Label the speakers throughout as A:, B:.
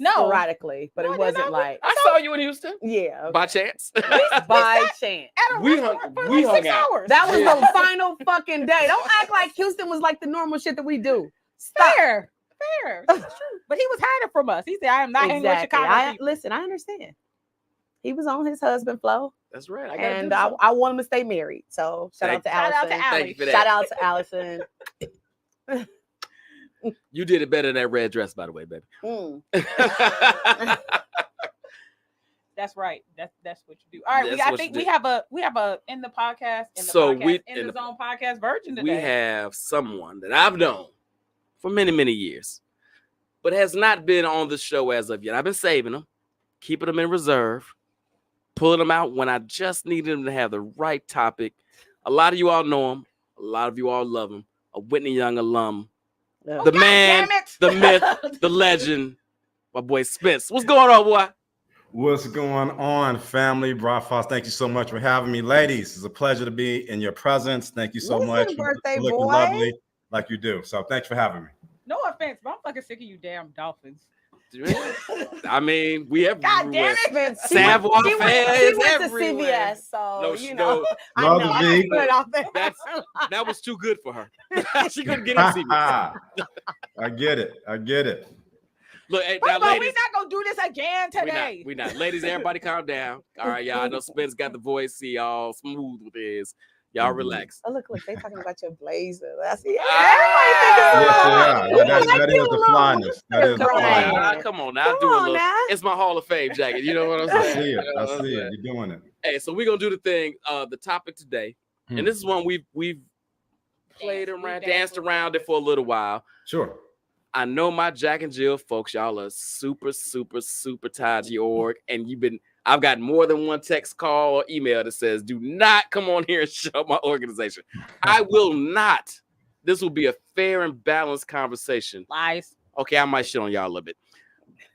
A: sporadically, but
B: No,
A: it wasn't like
C: I saw you in Houston.
A: yeah,
C: By chance.
A: by chance.
B: At a
C: We
B: restaurant
C: hung-
B: for
C: we
B: like 6
C: hung out.
B: hours.
A: That was
C: Yeah.
A: the final fucking day. Don't act like Houston was like the normal shit that we do. Stop.
B: fair. That's true. But he was hiding from us. He said, "I am not hanging with
A: Exactly.
B: Chicago people."
A: Listen, I understand. He was on his husband flow,
C: That's right.
A: and I want him to stay married. So shout out to
B: Shout out to
A: Allison.
C: Thank you for that.
A: Shout out to Allison.
C: You did it better than that red dress, by the way, baby.
A: Mm.
B: That's right. That's what you do. All right.
C: That's
B: I
C: what
B: think
C: you
B: we
C: do.
B: have a in the podcast in the
C: So
B: podcast in the zone podcast version today.
C: We have someone that I've known for many, many years, but has not been on the show as of yet. I've been saving them, keeping them in reserve, pulling them out when I just needed them to have the right topic. A lot of you all know him. A lot of you all love him. A Whitney Young alum.
A: Oh,
C: The
B: God
C: man,
B: damn it.
C: the myth, the legend, my boy Spence. What's going on, boy?
D: What's going on, family? Brian Foss, thank you so much for having me. Ladies, it's a pleasure to be in your presence. Thank you so
A: Listen,
D: much for
A: birthday
D: looking
A: boy.
D: lovely like you do. So thanks for having me.
B: No offense, but I'm fucking sick of you damn dolphins.
C: I mean, we have
B: God damn it.
A: Vince,
C: Savoir
A: she
C: faire
A: went
C: is
A: to
C: everywhere.
A: CVS, so
C: No,
A: you know. I
D: Love
A: know.
D: the
A: I
D: V.
A: put it out there.
C: That was too good for her. She couldn't get in CVS.
D: I get it.
C: Look, hey,
B: First
C: now,
B: of all, we're
C: ladies,
B: not gonna do this again today.
C: we not. Ladies, everybody calm down. All right, y'all. I know Spence got the voice. See y'all smooth with his. Y'all relax.
A: Oh, look, they talking about your blazer. I see.
C: Ah!
D: Yes, they are. That is the flyness. That is the
A: Come on,
D: flyness.
A: man.
C: Come on now.
A: Come
C: Do a
A: on
C: little.
A: now.
C: It's my Hall of Fame jacket. You know what I'm
D: I
C: saying?
D: see it.
C: You know
D: I
C: what I'm
D: see it.
C: saying?
D: You're doing it.
C: Hey, so we're gonna do the thing. The topic today, and this is one we've played around, danced around it for a little while.
D: Sure.
C: I know my Jack and Jill folks, y'all are super tied to your org, and I've got more than one text, call, or email that says, do not come on here and show my organization. I will not. This will be a fair and balanced conversation.
B: Lies.
C: Okay, I might shit on y'all a little bit.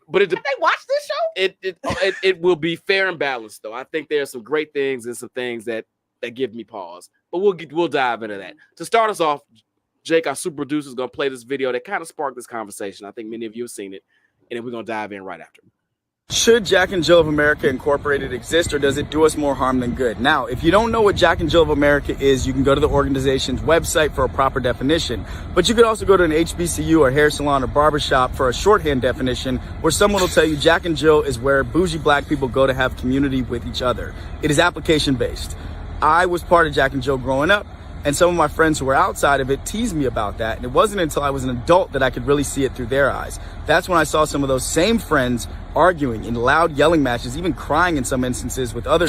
C: But
B: Have they watched this show?
C: it will be fair and balanced, though. I think there are some great things and some things that give me pause. But we'll dive into that. To start us off, Jake, our super producer, is going to play this video that kind of sparked this conversation. I think many of you have seen it. And then we're going to dive in right after.
E: Should Jack and Jill of America Incorporated exist, or does it do us more harm than good? Now, if you don't know what Jack and Jill of America is, you can go to the organization's website for a proper definition. But you could also go to an HBCU or hair salon or barbershop for a shorthand definition, where someone will tell you Jack and Jill is where bougie black people go to have community with each other. It is application based. I was part of Jack and Jill growing up, and some of my friends who were outside of it teased me about that. And it wasn't until I was an adult that I could really see it through their eyes. That's when I saw some of those same friends arguing in loud yelling matches, even crying in some instances with other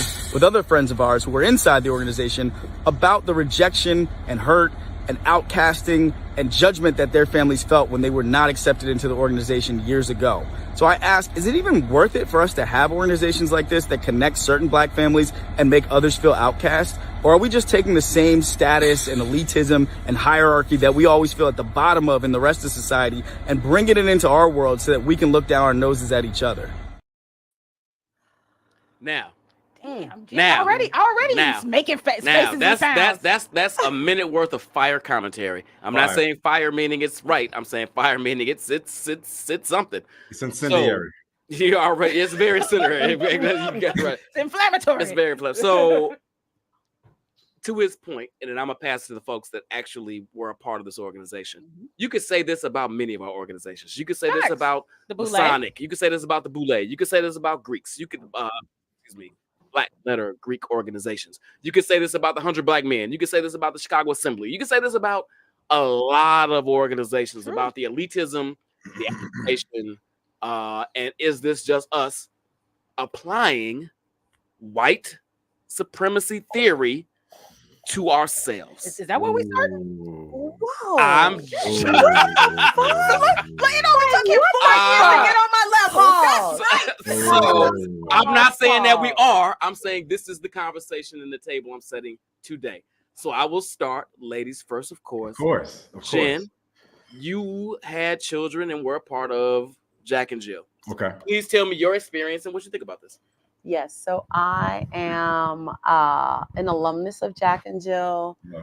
E: friends of ours who were inside the organization about the rejection and hurt and outcasting and judgment that their families felt when they were not accepted into the organization years ago. So I ask, is it even worth it for us to have organizations like this that connect certain black families and make others feel outcast? Or are we just taking the same status and elitism and hierarchy that we always feel at the bottom of in the rest of society and bringing it into our world so that we can look down our noses at each other?
C: Now,
B: Now, already
C: now,
B: he's making spaces
C: now
B: and sounds.
C: that's a minute worth of fire commentary. I'm not saying fire meaning it's right. I'm saying fire meaning it's something.
D: It's incendiary.
C: So, you already it's very incendiary. You got it right.
B: It's inflammatory.
C: It's very inflammatory. So to his point, and then I'm gonna pass it to the folks that actually were a part of this organization. You could say this about many of our organizations. You could say this about
B: the Boule.
C: Masonic. You could say this about the Boule. You could say this about Greeks. You could Black letter Greek organizations. You could say this about the 100 Black Men. You could say this about the Chicago Assembly. You could say this about a lot of organizations, about the elitism, the application, and is this just us applying white supremacy theory to ourselves?
B: Is that where we started?
A: Whoa.
C: I'm
B: Look, it only took him 4 years to get on my level.
A: Pause.
B: That's right.
C: So I'm not saying that we are. I'm saying this is the conversation in the table I'm setting today. So I will start, ladies first, of course.
D: Of course.
C: Jen, you had children and were a part of Jack and Jill.
D: Okay.
C: Please tell me your experience and what you think about this.
A: Yes, so I am an alumnus of Jack and Jill.
D: Yeah.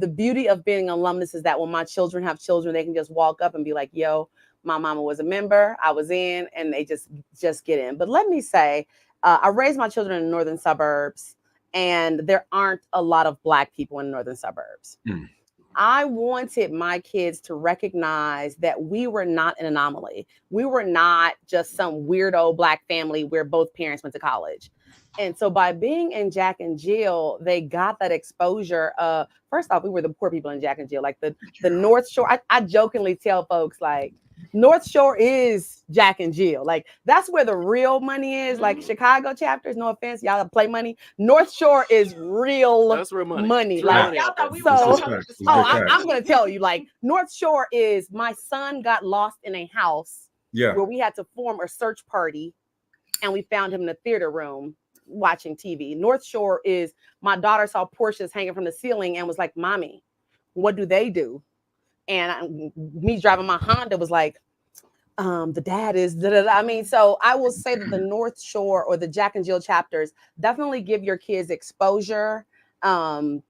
A: The beauty of being an alumnus is that when my children have children, they can just walk up and be like, yo, My mama was a member. I was in, and they just get in. But let me say, I raised my children in the northern suburbs, and there aren't a lot of Black people in the northern suburbs. I wanted my kids to recognize that we were not an anomaly. We were not just some weirdo Black family where both parents went to college. And so by being in Jack and Jill, they got that exposure. First off, we were the poor people in Jack and Jill, like the North Shore. I jokingly tell folks, like, North Shore is Jack and Jill. Like, that's where the real money is. Like Chicago chapters, no offense, y'all play money. North Shore is real money. Like,
B: y'all thought we
A: so,
B: were
A: I'm going to tell you, like, North Shore is, my son got lost in a house where we had to form a search party, and we found him in a theater room watching TV. North Shore is, my daughter saw Porsches hanging from the ceiling and was like, "Mommy, what do they do?" And me driving my Honda was like, the dad is, I mean, so I will say that the North Shore or the Jack and Jill chapters definitely give your kids exposure,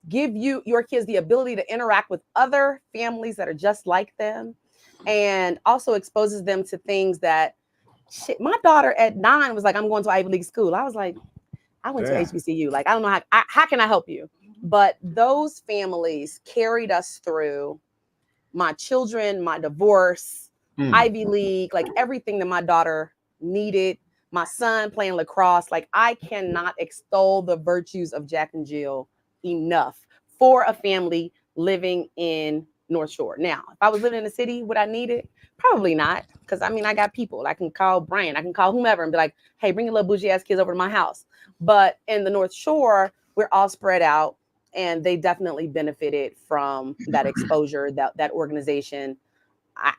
A: give your kids the ability to interact with other families that are just like them, and also exposes them to things that, my daughter at 9 was like, "I'm going to Ivy League school." I was like, "I went to HBCU. Like, I don't know how can I help you?" But those families carried us through my children, my divorce, Ivy League, like everything that my daughter needed, my son playing lacrosse. Like, I cannot extol the virtues of Jack and Jill enough for a family living in North Shore. Now, if I was living in the city, would I need it? Probably not. Because I mean, I got people. I can call Brian, I can call whomever and be like, "Hey, bring your little bougie ass kids over to my house." But in the North Shore, we're all spread out. And they definitely benefited from that exposure, that organization.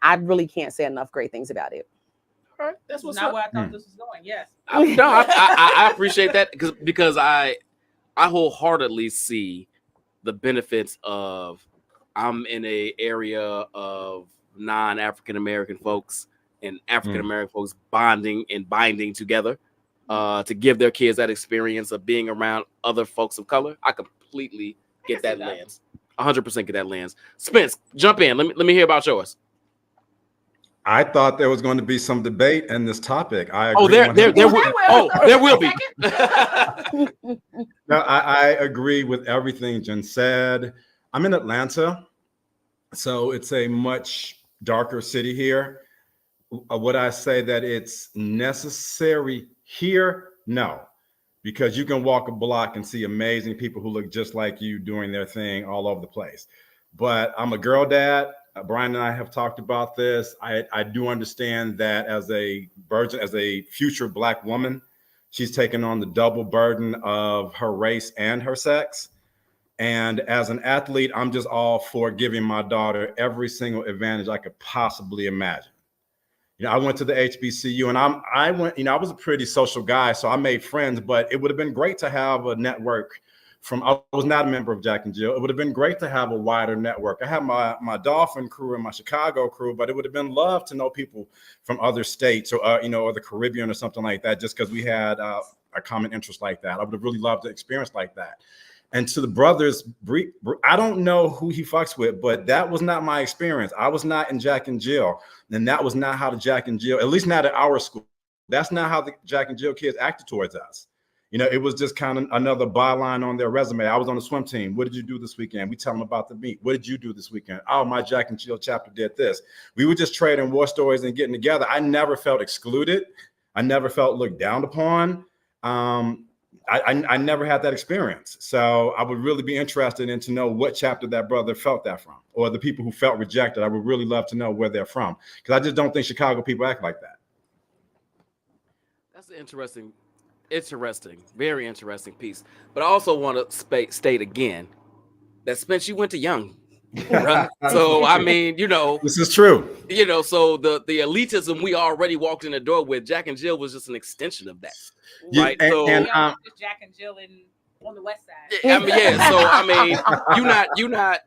A: I really can't say enough great things about it.
C: All right, that's what's
B: not
C: up.
B: where I thought this was going. Yes.
C: I appreciate that because I wholeheartedly see the benefits of, I'm in a area of non-African American folks and African American folks bonding and binding together to give their kids that experience of being around other folks of color. I completely get that lens. 100% get that lens. Spence, jump in. Let me hear about yours.
D: I thought there was going to be some debate in this topic. I
C: agree. There will be.
D: No, I agree with everything Jen said. I'm in Atlanta, so it's a much darker city here. Would I say that it's necessary here? No, because you can walk a block and see amazing people who look just like you doing their thing all over the place. But I'm a girl dad. Brian and I have talked about this. I do understand that as a virgin, as a future Black woman, she's taken on the double burden of her race and her sex. And as an athlete, I'm just all for giving my daughter every single advantage I could possibly imagine. You know, I went to the HBCU and I went, you know, I was a pretty social guy, so I made friends, but it would have been great to have a network I was not a member of Jack and Jill. It would have been great to have a wider network. I have my Dolphin crew and my Chicago crew, but it would have been love to know people from other states or, you know, or the Caribbean or something like that, just because we had a common interest like that. I would have really loved an experience like that. And to the brothers, I don't know who he fucks with, but that was not my experience. I was not in Jack and Jill. And that was not how the Jack and Jill, at least not at our school. That's not how the Jack and Jill kids acted towards us. You know, it was just kind of another byline on their resume. I was on the swim team. What did you do this weekend? We tell them about the meet. What did you do this weekend? Oh, my Jack and Jill chapter did this. We were just trading war stories and getting together. I never felt excluded. I never felt looked down upon. I never had that experience. So I would really be interested in to know what chapter that brother felt that from, or the people who felt rejected. I would really love to know where they're from, because I just don't think Chicago people act like that.
C: That's an interesting, very interesting piece. But I also want to state again that Spence, you went to Young. Right? So I mean, you know,
D: this is true.
C: You know, so the elitism we already walked in the door with, Jack and Jill was just an extension of that. Right.
B: Yeah,
C: so
B: Jack and Jill on the west side.
C: I mean, yeah. So I mean,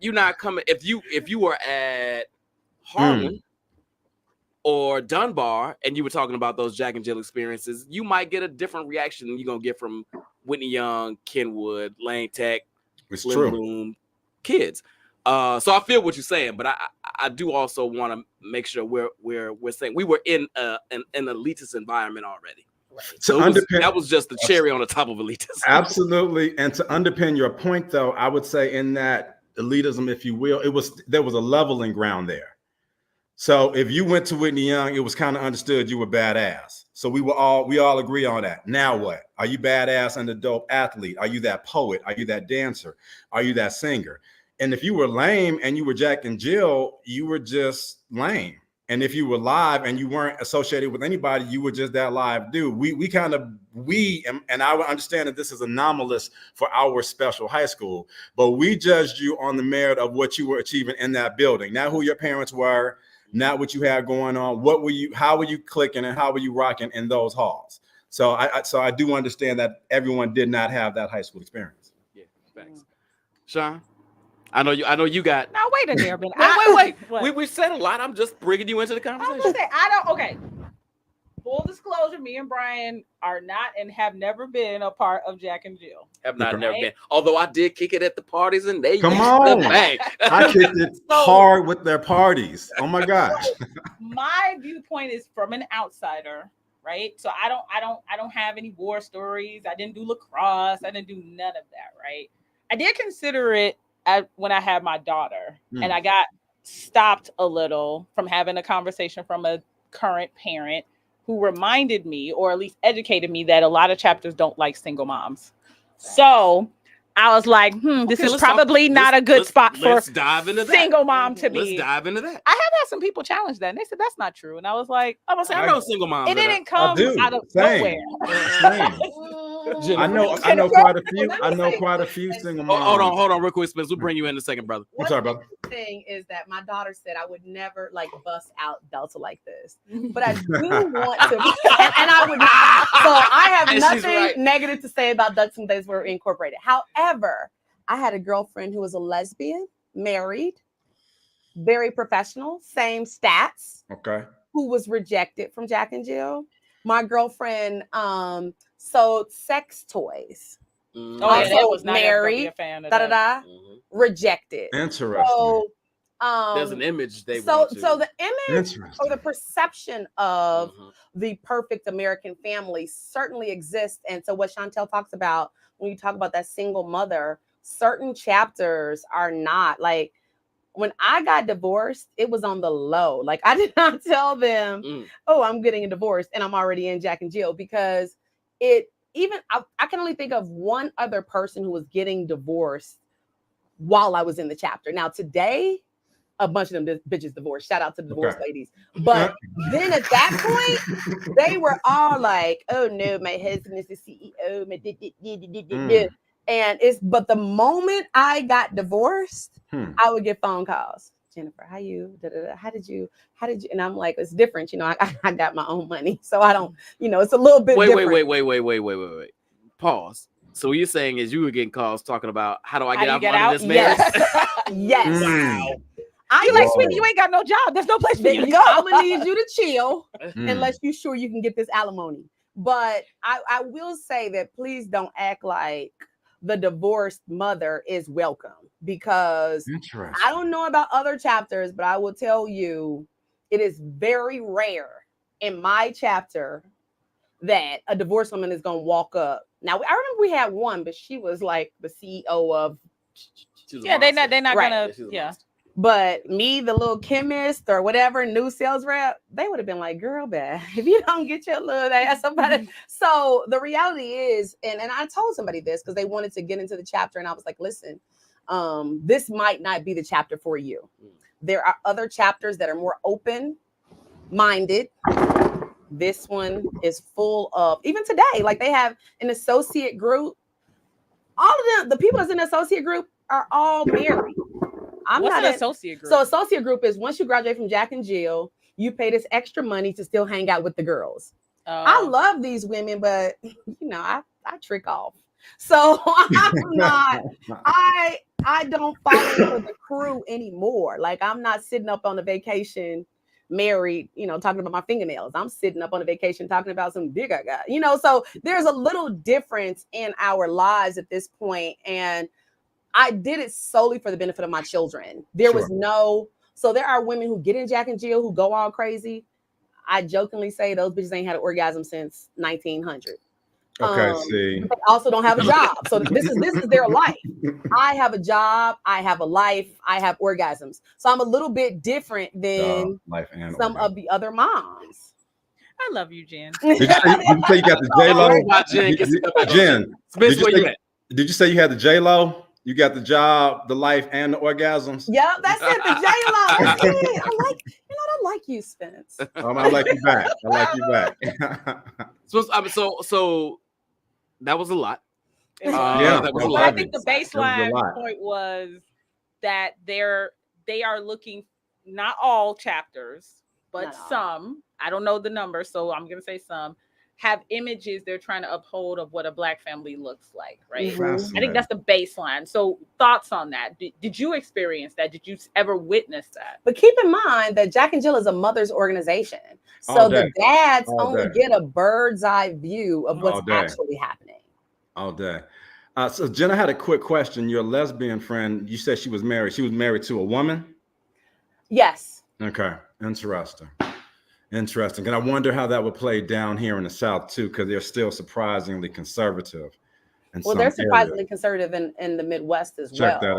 C: you're not coming if you were at Harlan or Dunbar and you were talking about those Jack and Jill experiences, you might get a different reaction than you're gonna get from Whitney Young, Kenwood, Lane Tech, Slim Bloom kids. So I feel what you're saying, but I do also want to make sure we're saying we were in an elitist environment already. Right. So that was just the cherry on the top of elitism.
D: Absolutely. And to underpin your point, though, I would say in that elitism, if you will, there was a leveling ground there. So if you went to Whitney Young, it was kind of understood you were badass. So we all agree on that. Now what? Are you badass and a dope athlete? Are you that poet? Are you that dancer? Are you that singer? And if you were lame and you were Jack and Jill, you were just lame. And if you were live and you weren't associated with anybody, you were just that live dude. And I would understand that this is anomalous for our special high school, but we judged you on the merit of what you were achieving in that building, not who your parents were, not what you had going on. How were you clicking and how were you rocking in those halls? So I do understand that everyone did not have that high school experience.
C: Yeah, thanks. Sean? I know you got.
F: Now wait a minute.
C: Wait. We said a lot. I'm just bringing you into the conversation.
B: I was gonna say, okay. Full disclosure, me and Brian are not and have never been a part of Jack and Jill.
C: Never been. Although I did kick it at the parties and they
D: come on.
C: I
D: kicked it hard with their parties. Oh my gosh.
B: My viewpoint is from an outsider, right? So I don't have any war stories. I didn't do lacrosse. I didn't do none of that, right? I did consider it when I had my daughter, and I got stopped a little from having a conversation from a current parent who reminded me, or at least educated me, that a lot of chapters don't like single moms. So I was like, this is probably not a good spot for single mom to be.
C: Let's dive into that.
B: I have had some people challenge that, and they said that's not true. And I was like,
C: I know single moms.
B: It didn't come out of nowhere.
D: I know quite a few. I know quite a few single moms.
C: Hold on, real quick, Spence. We'll bring you in a second, brother.
D: I'm sorry, brother.
A: The thing is that my daughter said I would never bust out Delta like this, but I do want to, and I would. So I have nothing negative to say about Ducks and Days Were Incorporated. However, I had a girlfriend who was a lesbian, married, very professional, same stats.
D: Okay.
A: Who was rejected from Jack and Jill. My girlfriend sold sex toys.
B: That was not
A: married.
B: A fan of that.
A: Rejected.
D: Interesting.
A: So
C: there's an image they
A: so the image or the perception of the perfect American family certainly exists. And so what Chantel talks about when you talk about that single mother, certain chapters are not like. When I got divorced, it was on the low. Like I did not tell them, oh, I'm getting a divorce and I'm already in Jack and Jill, because I can only think of one other person who was getting divorced while I was in the chapter. Now today, a bunch of them bitches divorced. Shout out to the divorce ladies. But then at that point, they were all like, oh no, my husband is the CEO. But the moment I got divorced, I would get phone calls. Jennifer, how you? How did you? And I'm like, it's different. I got my own money. So I don't, it's a little bit different.
C: Wait. Pause. So what you're saying is you were getting calls talking about how do I get out of this marriage?
A: Yes.
B: Wow. You ain't got no job. There's no place for you to go.
A: I'm gonna need you to chill unless you're sure you can get this alimony. But I will say that please don't act like the divorced mother is welcome, because I don't know about other chapters, but I will tell you it is very rare in my chapter that a divorced woman is going to walk up. Now, I remember we had one, but she was like the CEO of.
B: They're not going to.
A: But me, the little chemist or whatever, new sales rep, they would have been like, girl, bad. If you don't get your little ass somebody. So the reality is, and I told somebody this because they wanted to get into the chapter. And I was like, listen, this might not be the chapter for you. There are other chapters that are more open-minded. This one is full of, even today, like they have an associate group. All of them, the people that's in the associate group are all married.
B: What's an associate group?
A: So associate group is once you graduate from Jack and Jill, you pay this extra money to still hang out with the girls. I love these women, but I trick off. So I'm not, I don't follow the crew anymore. Like I'm not sitting up on a vacation married, talking about my fingernails. I'm sitting up on a vacation talking about some dick I got, so there's a little difference in our lives at this point. And I did it solely for the benefit of my children. There was no, so there are women who get in Jack and Jill who go all crazy. I jokingly say those bitches ain't had an orgasm since 1900.
D: Okay, see.
A: They also don't have a job. So this is their life. I have a job, I have a life, I have orgasms. So I'm a little bit different than some of the other moms.
B: I love you, Jen.
D: Did you say you got the J-Lo? Jen, did you say you had the J-Lo? You got the job, the life, and the orgasms?
A: Yep, that's it, the J-Lo. That's it. I like you, Spence.
D: I like you back. I like you back.
C: So that was a lot.
B: That was a lot. I think the baseline point was that they are looking, not all chapters, but some, I don't know the number, so I'm going to say some, have images they're trying to uphold of what a Black family looks like, right? I think that's the baseline. So thoughts on that? Did you experience that? Did you ever witness that?
A: But keep in mind that Jack and Jill is a mother's organization. So the dads only get a bird's eye view of what's actually happening.
D: All day. So Jen, I had a quick question. Your lesbian friend, you said she was married. She was married to a woman?
A: Yes.
D: Okay. Interesting. And I wonder how that would play down here in the South too, because they're still surprisingly conservative.
A: Well, they're surprisingly conservative in the Midwest as well.
D: Check that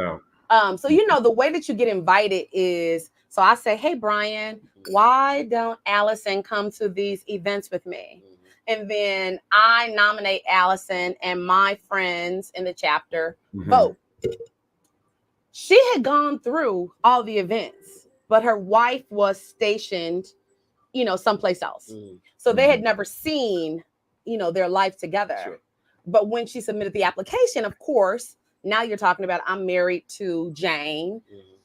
D: out.
A: So, the way that you get invited is, so I say, hey, Brian, why don't Allison come to these events with me? And then I nominate Allison and my friends in the chapter vote. She had gone through all the events, but her wife was stationed someplace else. So they had never seen, their life together. Sure. But when she submitted the application, of course, now you're talking about, I'm married to Jane.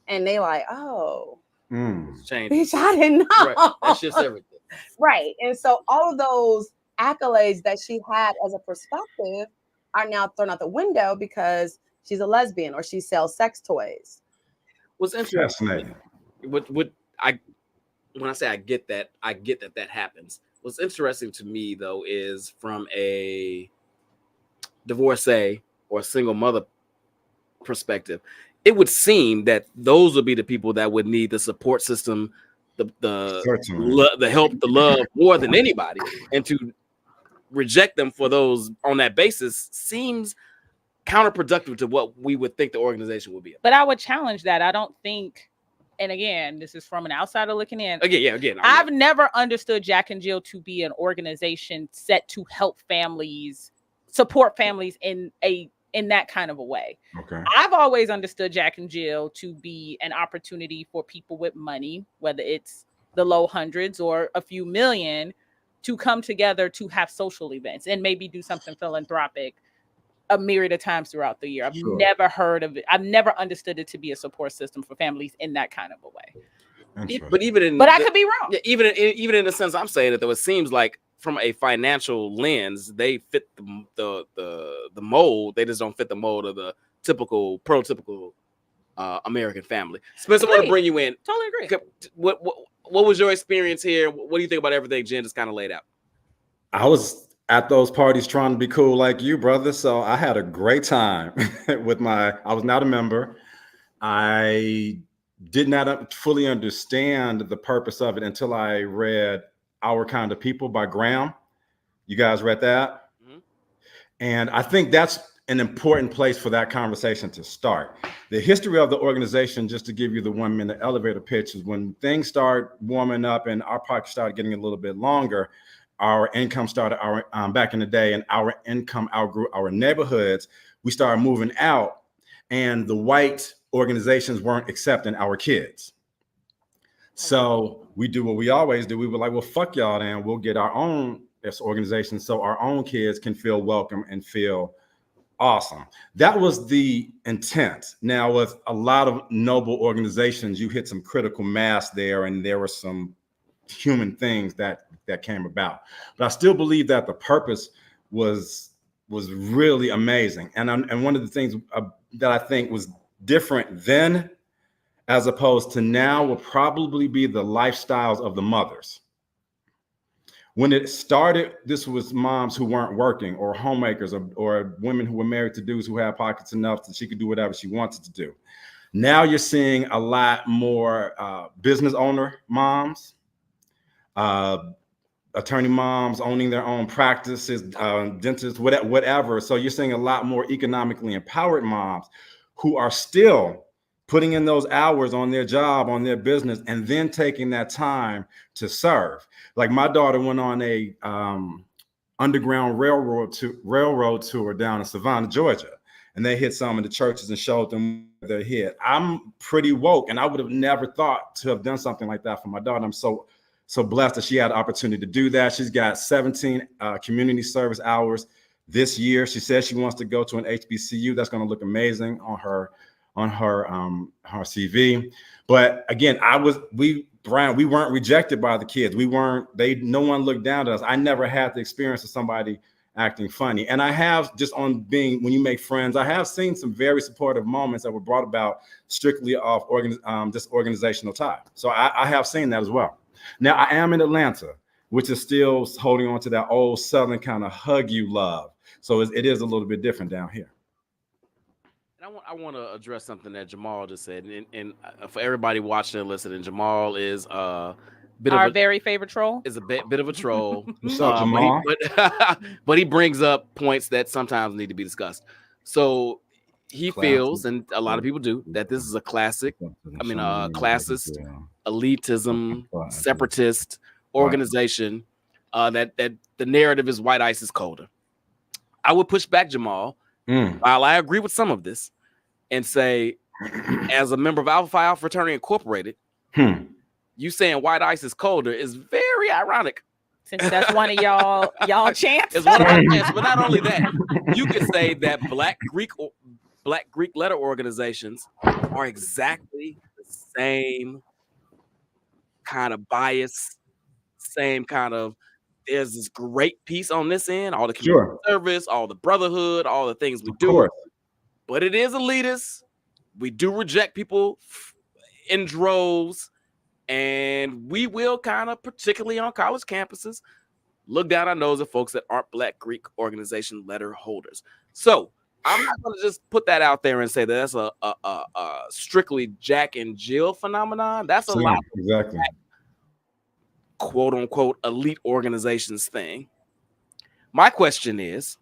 A: And they like, oh, bitch, I didn't know.
C: Right. That's just everything.
A: Right. And so all of those accolades that she had as a perspective are now thrown out the window because she's a lesbian or she sells sex toys.
C: What's interesting, when I say I get that happens. What's interesting to me, though, is from a divorcee or a single mother perspective, it would seem that those would be the people that would need the support system, the help, the love more than anybody. And to reject them for those on that basis seems counterproductive to what we would think the organization would be.
B: But I would challenge that. I don't think. And again, this is from an outsider looking in.
C: Again,
B: I've never understood Jack and Jill to be an organization set to help families, support families in that kind of a way.
D: Okay.
B: I've always understood Jack and Jill to be an opportunity for people with money, whether it's the low hundreds or a few million, to come together to have social events and maybe do something philanthropic a myriad of times throughout the year. I've never heard of it. I've never understood it to be a support system for families in that kind of a way.
C: But
B: I could be wrong.
C: Yeah, even in the sense I'm saying it, though, it seems like from a financial lens, they fit the mold. They just don't fit the mold of the prototypical American family. Spencer, I want to bring you in.
B: Totally agree.
C: What was your experience here? What do you think about everything Jen just kind of laid out?
D: I was at those parties trying to be cool like you, brother. So I had a great time I was not a member. I did not fully understand the purpose of it until I read Our Kind of People by Graham. You guys read that? And I think that's an important place for that conversation to start. The history of the organization, just to give you the 1 minute elevator pitch, is when things start warming up and our pockets started getting a little bit longer, our income started back in the day, and our income outgrew our neighborhoods. We started moving out, and the white organizations weren't accepting our kids. So we do what we always do. We were like, well, fuck y'all, then we'll get our own organization so our own kids can feel welcome and feel awesome. That was the intent. Now, with a lot of noble organizations, you hit some critical mass there, and there were some human things that came about. But I still believe that the purpose was really amazing. And one of the things that I think was different then as opposed to now will probably be the lifestyles of the mothers. when it started, this was moms who weren't working, or homemakers, or women who were married to dudes who had pockets enough that she could do whatever she wanted to do. Now you're seeing a lot more business owner moms, attorney moms owning their own practices, dentists, whatever. So you're seeing a lot more economically empowered moms who are still putting in those hours on their job, on their business, and then taking that time to serve. Like my daughter went on a underground railroad tour down in Savannah, Georgia, and they hit some of the churches and showed them their hit. I'm pretty woke, and I would have never thought to have done something like that for my daughter. I'm so blessed that she had the opportunity to do that. She's got 17 community service hours this year. She says she wants to go to an HBCU. That's going to look amazing on her CV. But again, Brian, we weren't rejected by the kids. No one looked down at us. I never had the experience of somebody acting funny. And I have, just on being, when you make friends, I have seen some very supportive moments that were brought about strictly off just organizational tie. So I have seen that as well. Now I am in Atlanta, which is still holding on to that old Southern kind of hug you love. So it is a little bit different down here.
C: And I want to address something that Jamal just said, and for everybody watching and listening, Jamal is our
B: very favorite troll.
C: Is a bit of a troll.
D: What's up, Jamal?
C: But he brings up points that sometimes need to be discussed. So he feels, and a lot of people do, that this is a classist, elitism, separatist organization. That the narrative is white ice is colder. I would push back, Jamal. While I agree with some of this, and say, as a member of Alpha Phi Alpha Fraternity Incorporated, you saying white ice is colder is very ironic.
B: Since that's one of y'all chants.
C: It's one of my chants, but not only that, you could say that Black Greek letter organizations are exactly the same kind of bias, same kind of. There's this great piece on this end, all the community service, all the brotherhood, all the things we do. But it is elitist. We do reject people in droves, and we will kind of, particularly on college campuses, look down our nose at folks that aren't Black Greek organization letter holders. So I'm not going to just put that out there and say that that's a strictly Jack and Jill phenomenon. That's a lot.
D: Exactly.
C: Quote unquote elite organizations thing. My question is,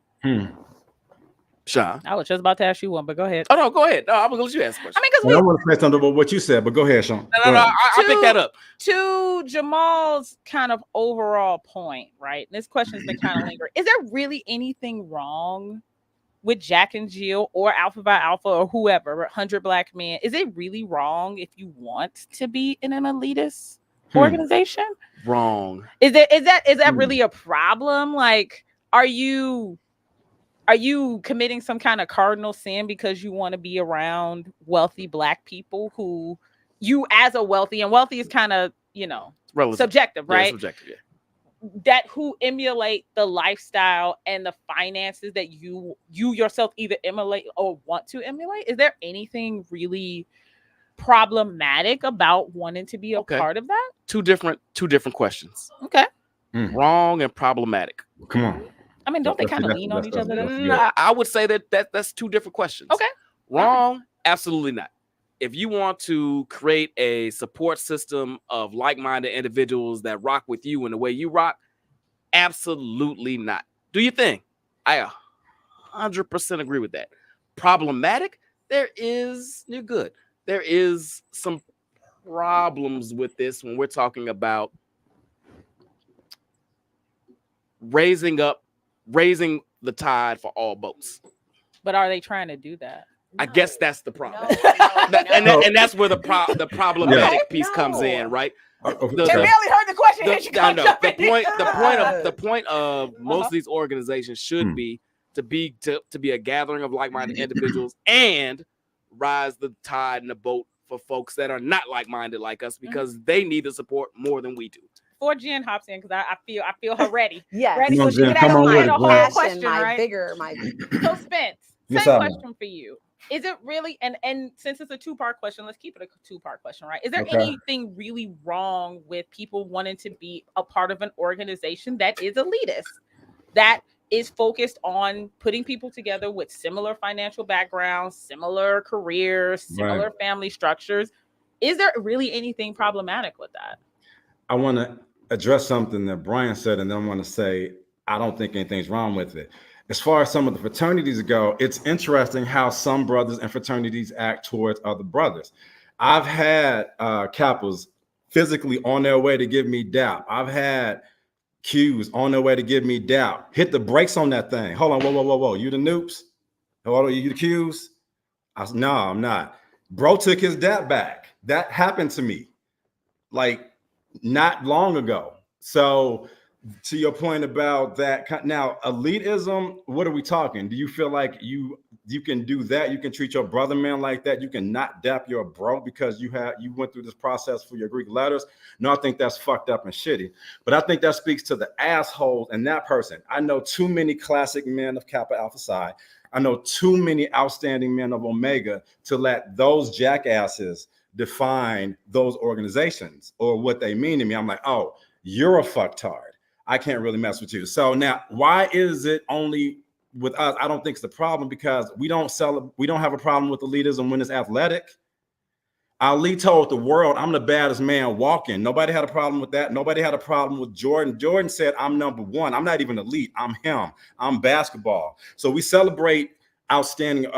C: Sean.
B: I was just about to ask you one, but go ahead.
C: Oh no, go ahead. No, I'm gonna let you ask a question.
B: I mean,
D: I want to say something about what you said, but go ahead, Sean.
C: No, I'll pick that up.
B: To Jamal's kind of overall point, right? This question's been kind of lingering. Is there really anything wrong with Jack and Jill or Alpha Phi Alpha or whoever, 100 Black men? Is it really wrong if you want to be in an elitist organization?
C: Wrong.
B: Is that really a problem? Like, are you committing some kind of cardinal sin because you want to be around wealthy Black people who you, as a wealthy is kind of, relative. Subjective, right?
C: Yeah, subjective, yeah.
B: That who emulate the lifestyle and the finances that you yourself either emulate or want to emulate? Is there anything really problematic about wanting to be a part of that?
C: Two different questions.
B: Okay.
C: Wrong and problematic.
D: Come on.
B: I mean, don't they kind of lean on each other?
C: I would say that's two different questions.
B: Okay.
C: Wrong? Absolutely not. If you want to create a support system of like-minded individuals that rock with you in the way you rock, absolutely not. Do your thing. I 100% agree with that. Problematic? You're good. There is some problems with this when we're talking about raising the tide for all boats.
B: But are they trying to do that?
C: I guess that's the problem. And that's where the problematic piece comes in, right?
B: They barely heard the question.
C: The point of most of these organizations should be to be a gathering of like-minded individuals and rise the tide in the boat for folks that are not like-minded like us, because they need the support more than we do.
B: Before Jen hops in, because I feel her ready.
A: Yes.
B: Ready.
A: So
B: she can
A: ask
B: my whole question,
A: my
B: right?
A: bigger.
B: So Spence, same question for you. is it really, and since it's a two-part question, let's keep it a two-part question, right? Is there anything really wrong with people wanting to be a part of an organization that is elitist, that is focused on putting people together with similar financial backgrounds, similar careers, similar family structures? Is there really anything problematic with that?
D: I want to address something that Brian said, and then I want to say I don't think anything's wrong with it. As far as some of the fraternities go, it's interesting how some brothers and fraternities act towards other brothers. I've had Kappas physically on their way to give me dap. I've had Qs on their way to give me dap. Hit the brakes on that thing. Hold on, whoa. You the Noops? Hold on, you the Qs? No, I'm not. Bro took his dap back. That happened to me like not long ago. So to your point about that, now elitism, what are we talking? Do you feel like you can do that? You can treat your brother man like that? You can not dap your bro because you went through this process for your Greek letters? No, I think that's fucked up and shitty. But I think that speaks to the asshole and that person. I know too many classic men of Kappa Alpha Psi. I know too many outstanding men of Omega to let those jackasses define those organizations or what they mean to me. I'm like, oh, you're a fucktard. I can't really mess with you. So now, why is it only with us? I don't think it's the problem because we don't have a problem with elitism when it's athletic. Ali told the world, I'm the baddest man walking. Nobody had a problem with that. Nobody had a problem with Jordan. Jordan said, I'm number one. I'm not even elite. I'm him. I'm basketball. So we celebrate outstanding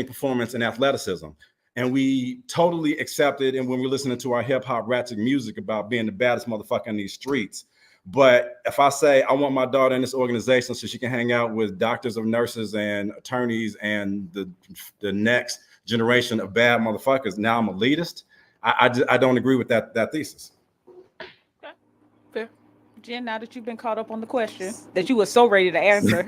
D: performance and athleticism. And we totally accept it. And when we're listening to our hip hop ratchet music about being the baddest motherfucker in these streets. But if I say I want my daughter in this organization so she can hang out with doctors or nurses and attorneys and the next generation of bad motherfuckers, now I'm elitist. I don't agree with that thesis.
B: Okay, fair. Jen, now that you've been caught up on the question that you were so ready to answer,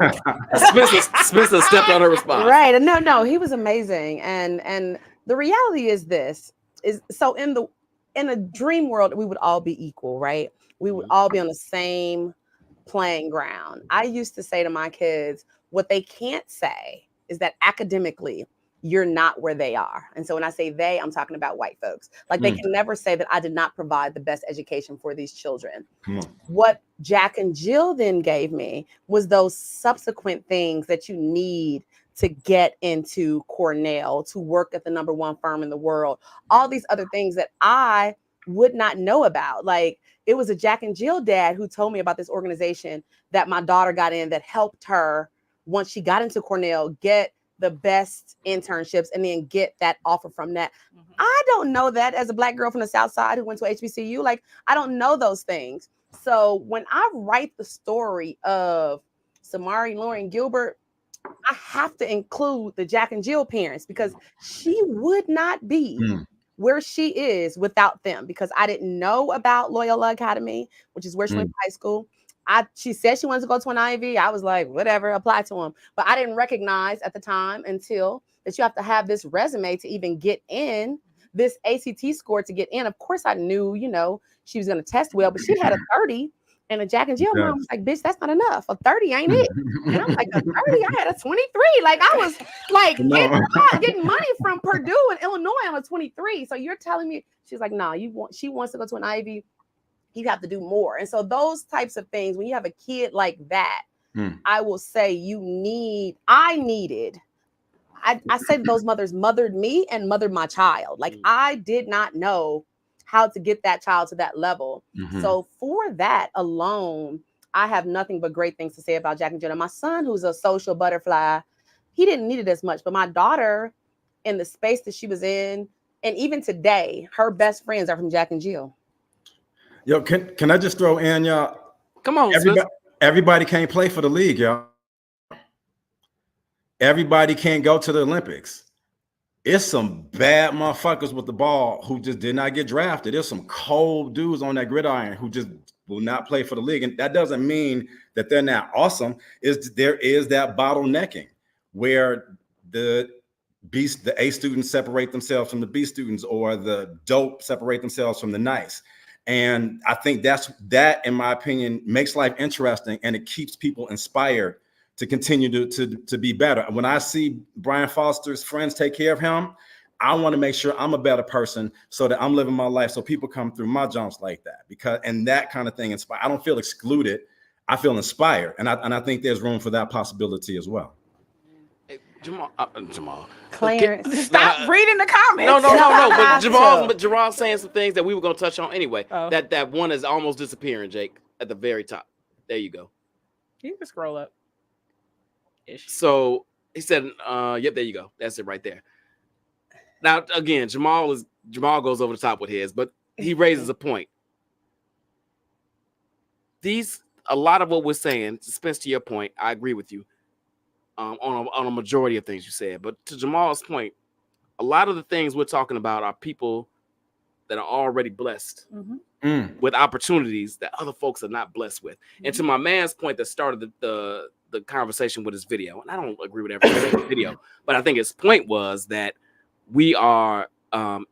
C: Spencer stepped on her response.
A: Right? No, he was amazing, and the reality is this: is so in a dream world we would all be equal, right? We would all be on the same playing ground. I used to say to my kids, what they can't say is that academically you're not where they are. And so when I say they, I'm talking about white folks. Like they can never say that I did not provide the best education for these children. What Jack and Jill then gave me was those subsequent things that you need to get into Cornell, to work at the #1 firm in the world, all these other things that I would not know about. Like it was a Jack and Jill dad who told me about this organization that my daughter got in that helped her once she got into Cornell get the best internships and then get that offer from that. I don't know that as a Black girl from the South Side who went to HBCU. Like I don't know those things. So when I write the story of Samari Lauren Gilbert, I have to include the Jack and Jill parents because she would not be where she is without them, because I didn't know about Loyola Academy, which is where she went to high school. She said she wanted to go to an Ivy. I was like, whatever, apply to them. But I didn't recognize at the time until that you have to have this resume to even get in, this ACT score to get in. Of course, I knew, she was going to test well, but she had a 30. And a Jack and Jill mom was like, bitch, that's not enough. A 30 ain't it. And I'm like, a 30? I had a 23. Like I was like getting money from Purdue and Illinois on a 23. So you're telling me, she's like, nah, she wants to go to an Ivy. You have to do more. And so those types of things, when you have a kid like that, I will say I said those mothers mothered me and mothered my child. Like I did not know how to get that child to that level. So for that alone, I have nothing but great things to say about Jack and Jill. My son, who's a social butterfly, he didn't need it as much, but my daughter, in the space that she was in, and even today, her best friends are from Jack and Jill.
D: Yo, can I just throw in, y'all?
C: Come on,
D: everybody can't play for the league, y'all. Everybody can't go to the Olympics. It's some bad motherfuckers with the ball who just did not get drafted. There's some cold dudes on that gridiron who just will not play for the league. And that doesn't mean that they're not awesome. There is that bottlenecking where the A students separate themselves from the B students, or the dope separate themselves from the nice. And I think that, in my opinion, makes life interesting, and it keeps people inspired to continue to be better. When I see Brian Foster's friends take care of him, I want to make sure I'm a better person so that I'm living my life so people come through my jumps like that. And that kind of thing inspire. I don't feel excluded. I feel inspired. And I think there's room for that possibility as well.
C: Hey, Jamal.
A: Clarence.
B: Stop reading the comments.
C: No. But Jamal's saying some things that we were going to touch on anyway.
B: Oh.
C: That one is almost disappearing, Jake, at the very top. There you go.
B: You can scroll up.
C: So he said, yep, there you go. That's it right there. Now, again, Jamal goes over the top with his, but he raises a point. A lot of what we're saying, Spence, to your point, I agree with you on a majority of things you said. But to Jamal's point, a lot of the things we're talking about are people that are already blessed with opportunities that other folks are not blessed with. And to my man's point that started the conversation with his video, and I don't agree with everything in the video, but I think his point was that we are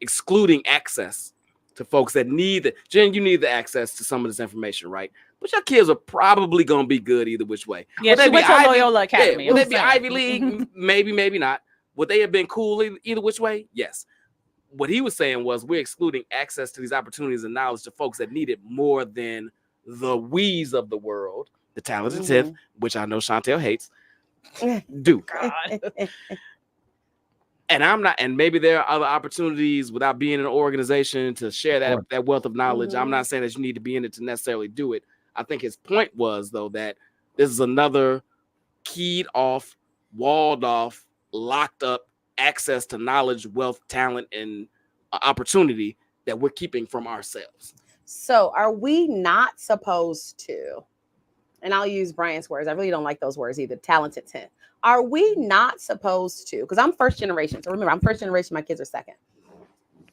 C: excluding access to folks that need it. Jen, you need the access to some of this information, right? But your kids are probably going to be good either which way.
B: Yeah, she went to Loyola Academy.
C: Would they be Ivy League? Maybe not. Would they have been cool either which way? Yes. What he was saying was we're excluding access to these opportunities and knowledge to folks that need it more than the we's of the world, the talented 10th, which I know Chantel hates, do. And I'm not, and maybe there are other opportunities without being in an organization to share that wealth of knowledge. I'm not saying that you need to be in it to necessarily do it. I think his point was, though, that this is another keyed off, walled off, locked up access to knowledge, wealth, talent, and opportunity that we're keeping from ourselves.
A: So are we not supposed to, and I'll use Brian's words, I really don't like those words either, talented 10. Are we not supposed to, because I'm first generation, so remember, I'm first generation, my kids are second,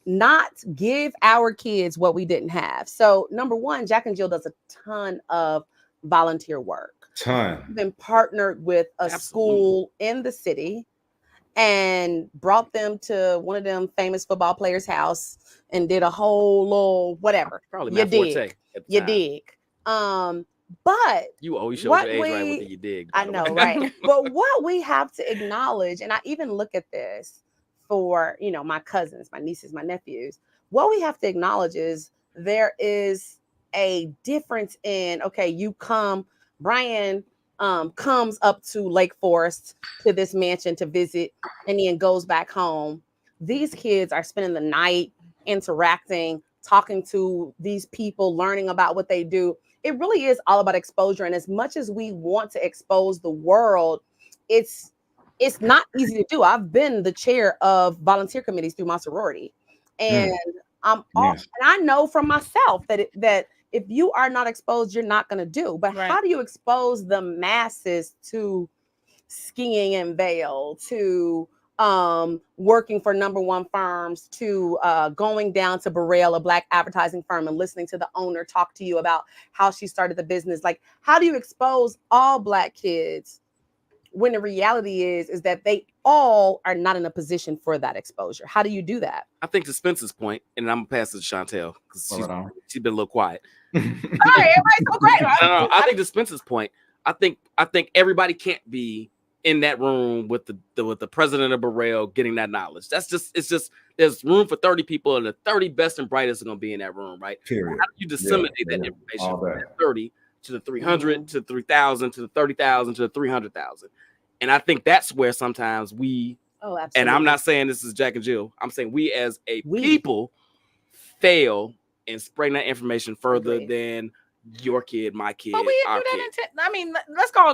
A: not give our kids what we didn't have? So number one, Jack and Jill does a ton of volunteer work. We've been partnered with a school in the city and brought them to one of them famous football players' house and did a whole little whatever.
C: Probably
A: you dig. But
C: you always show your age right with you dig.
A: I know, right? But what we have to acknowledge, and I even look at this for, my cousins, my nieces, my nephews, what we have to acknowledge is there is a difference in, Brian comes up to Lake Forest to this mansion to visit and then goes back home. These kids are spending the night interacting, talking to these people, learning about what they do. It really is all about exposure. And as much as we want to expose the world, it's not easy to do. I've been the chair of volunteer committees through my sorority. And and I know from myself that if you are not exposed, you're not going to do. But how do you expose the masses to skiing in Vail, to working for number one firms, to going down to Burrell, a Black advertising firm, and listening to the owner talk to you about how she started the business? Like, how do you expose all Black kids when the reality is that they all are not in a position for that exposure? How do you do that? I
C: think to Spencer's point, and I'm gonna pass it to Chantel because she's been a little quiet.
B: All right, everybody's so great.
C: I think to Spencer's point, I think everybody can't be in that room with the president of Burrell getting that knowledge. It's just there's room for 30 people, and the 30 best and brightest are gonna be in that room, right?
D: Period.
C: How do you disseminate that information from that 30 to the 300 to the 3,000 to the 30,000 to the 300,000? And I think that's where sometimes and I'm not saying this is Jack and Jill, I'm saying we as a people fail in spreading that information further than your kid, my kid.
B: But we do that.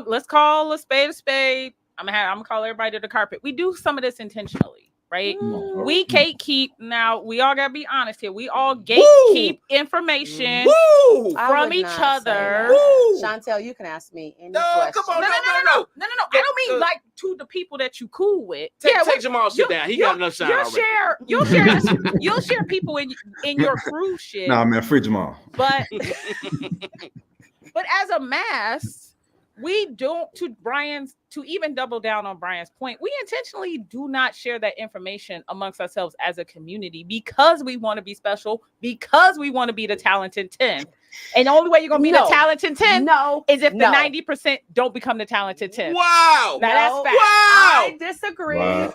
B: Let's call a spade a spade. I'm gonna call everybody to the carpet. We do some of this intentionally, right? We gatekeep. Now we all gotta be honest here. We all gatekeep information from each other.
A: Chantel, you can ask me any
C: question.
B: Come on, no. I don't mean like to the people that you cool with.
C: Take Jamal shit down. He got enough shine already.
B: You'll share people in your crew shit.
D: Nah, man, free Jamal.
B: But as a mass, we don't, to even double down on Brian's point, we intentionally do not share that information amongst ourselves as a community because we want to be special, because we want to be the talented 10. And the only way you're gonna be the talented 10 is if the 90% don't become the talented 10.
C: Wow.
B: Now that's fact.
C: Wow.
A: I disagree.
D: Wow.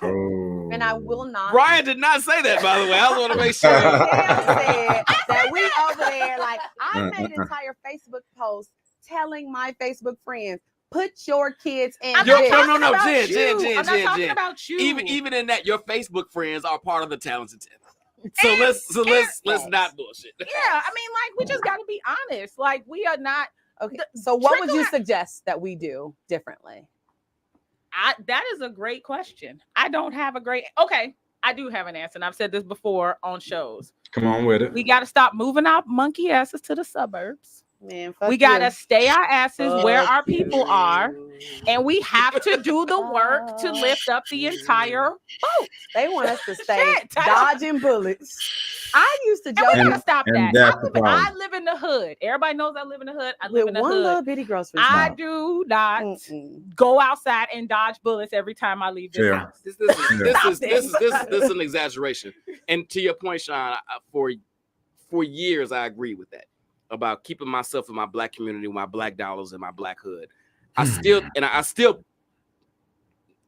A: And I will not.
C: Brian did not say that, by the way. I want to make sure.
A: Said that we over there, like, I made an entire Facebook post telling my Facebook friends, put your kids in.
C: No, Jen.
B: I'm not talking about you.
C: Even in that, your Facebook friends are part of the talented 10. So let's not bullshit.
B: Yeah, I mean, like, we just got to be honest. Like, we are not.
A: Okay. So what would you suggest that we do differently?
B: That is a great question. I don't have a great. Okay, I do have an answer, and I've said this before on shows.
D: Come on with it.
B: We got to stop moving our monkey asses to the suburbs.
A: Man,
B: we gotta stay our asses where our people are, and we have to do the work to lift up the entire boat.
A: They want us to stay dodging bullets. I used to joke.
B: We gotta stop that.
D: I
B: live in the hood. Everybody knows I live in the hood. I
A: live
B: live in the
A: one
B: hood.
A: little bitty grocery store.
B: I do not go outside and dodge bullets every time I leave this house.
C: This is an exaggeration. And to your point, Sean, for years I agree with that. About keeping myself in my black community, my black dollars, and my black hood. I still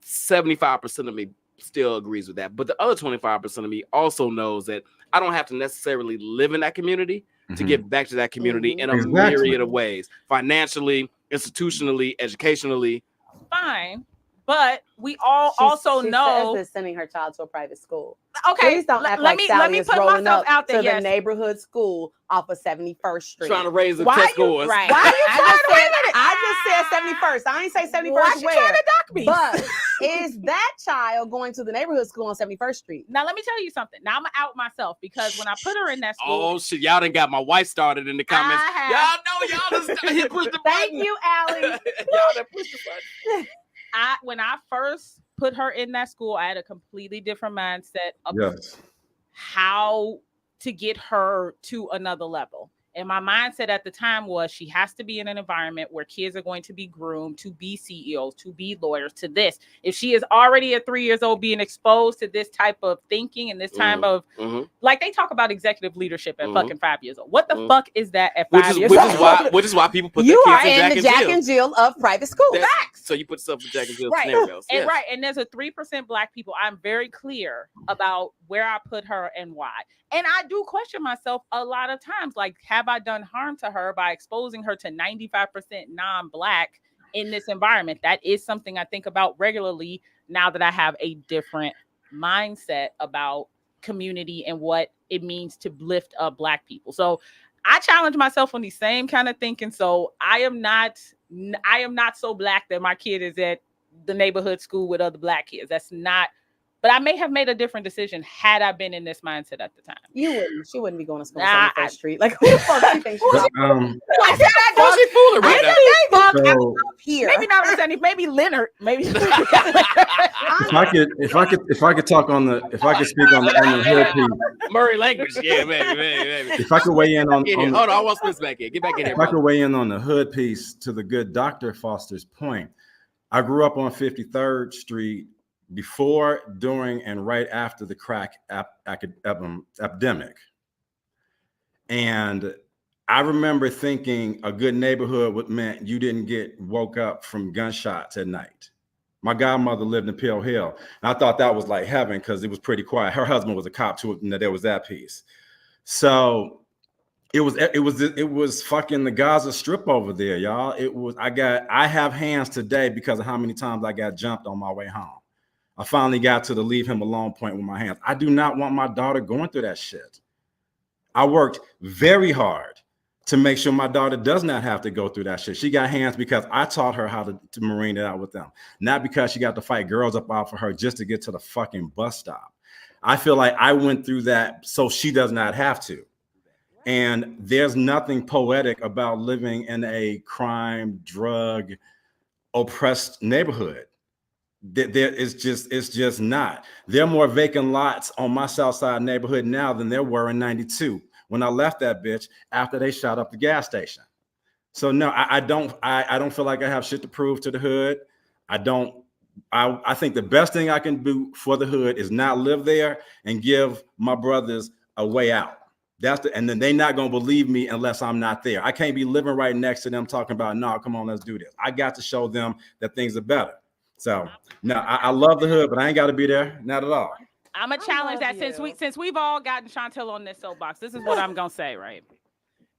C: 75% of me still agrees with that. But the other 25% of me also knows that I don't have to necessarily live in that community to give back to that community in a myriad of ways. Financially, institutionally, educationally.
B: Fine. But we all also know
A: that sending her child to a private school.
B: Okay,
A: please don't act like Sally is rolling up
B: out there,
A: to the neighborhood school off of 71st Street.
C: Trying to raise the test scores.
A: Why are you trying to wait a minute? I just said 71st. I ain't say 71st.
B: Why you trying to dock me?
A: But is that child going to the neighborhood school on 71st Street?
B: Now let me tell you something. Now I'm gonna out myself because when I put her in that school.
C: Oh shit, y'all done got my wife started in the comments. Y'all know y'all pushed the button.
A: Thank you, Allie.
C: Y'all done pushed the button.
B: When I first put her in that school, I had a completely different mindset of how to get her to another level. And my mindset at the time was she has to be in an environment where kids are going to be groomed to be CEOs, to be lawyers, to this. If she is already at 3 years old being exposed to this type of thinking and this type of, like they talk about executive leadership at fucking 5 years old. What the fuck is that at 5 years old?
C: Which is why people put
A: you
C: their
A: are
C: kids
A: in the Jack and Jill of private school.
C: Facts. So you put yourself in Jack and Jill scenarios.
B: And and there's a 3% black people. I'm very clear about where I put her and why. And I do question myself a lot of times, like, have I done harm to her by exposing her to 95% non-black in this environment? That is something I think about regularly now that I have a different mindset about community and what it means to lift up black people. So I challenge myself on the same kind of thinking. So I am not so black that my kid is at the neighborhood school with other black kids. That's not. But I may have made a different decision had I been in this mindset at the time.
A: You wouldn't. She wouldn't be going to school on 71st Street. Like, who the fuck do you think she is?
C: She's fooling right now.
A: Here.
B: Maybe not Sandy. Maybe Leonard. Maybe.
D: If I could talk on the, if I could speak on the hood piece.
C: Murray language. Yeah, maybe.
D: If I could weigh in on
C: hold on, I want Spence back here. Get back in here.
D: If I could weigh in on the hood piece to the good Dr. Foster's point. I grew up on 53rd Street before, during, and right after the crack epidemic. And I remember thinking a good neighborhood meant you didn't get woke up from gunshots at night. My godmother lived in Peel Hill, and I thought that was like heaven because it was pretty quiet. Her husband was a cop too, and there was that piece. So it was fucking the Gaza Strip over there, y'all. I have hands today because of how many times I got jumped on my way home. I finally got to the leave him alone point with my hands. I do not want my daughter going through that shit. I worked very hard to make sure my daughter does not have to go through that shit. She got hands because I taught her how to marine it out with them. Not because she got to fight girls up out for her just to get to the fucking bus stop. I feel like I went through that so she does not have to. And there's nothing poetic about living in a crime, drug, oppressed neighborhood. It's just not. There are more vacant lots on my South Side neighborhood now than there were in 92 when I left that bitch after they shot up the gas station. So no, I don't feel like I have shit to prove to the hood. I think the best thing I can do for the hood is not live there and give my brothers a way out. And then they're not going to believe me unless I'm not there. I can't be living right next to them talking about, no, come on, let's do this. I got to show them that things are better. So no, I love the hood, but I ain't got to be there. Not at all.
B: I'm gonna challenge that since we've all gotten Chantel on this soapbox. This is what I'm gonna say, right?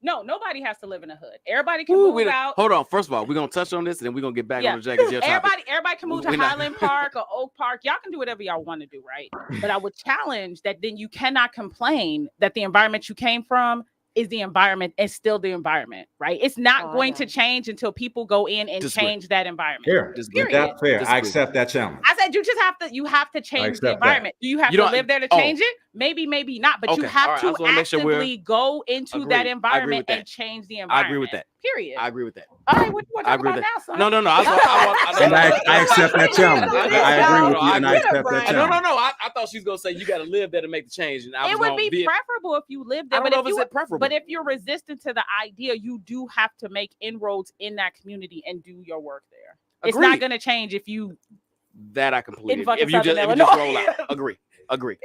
B: No, nobody has to live in a hood. Everybody can move out.
C: Hold on. First of all, we're gonna touch on this, and then we're gonna get back on the Jack and Jill topic.
B: Everybody can move to Highland Park or Oak Park. Y'all can do whatever y'all want to do, right? But I would challenge that then you cannot complain that the environment you came from is the environment and still the environment, right? It's not going to change until people go in and change that environment.
D: Fair. That's fair. I accept that challenge.
B: I said you have to change the environment. Do you have to live there to change it? Maybe not, but you have to actively go into that environment and change the environment.
C: I agree with that.
B: Period.
C: I agree with that.
B: All right, what do you want to talk about now, son?
C: No.
D: I accept that challenge. I agree with you, and I accept that challenge.
C: No. I thought she was gonna say you got to live there to make the change. And
B: it would be preferable if you lived there.
C: I don't know if it's preferable.
B: But if you're resistant to the idea, you do have to make inroads in that community and do your work there. Agreed. It's not going to change if you.
C: That I completely. If you just roll out. Agree. Agree.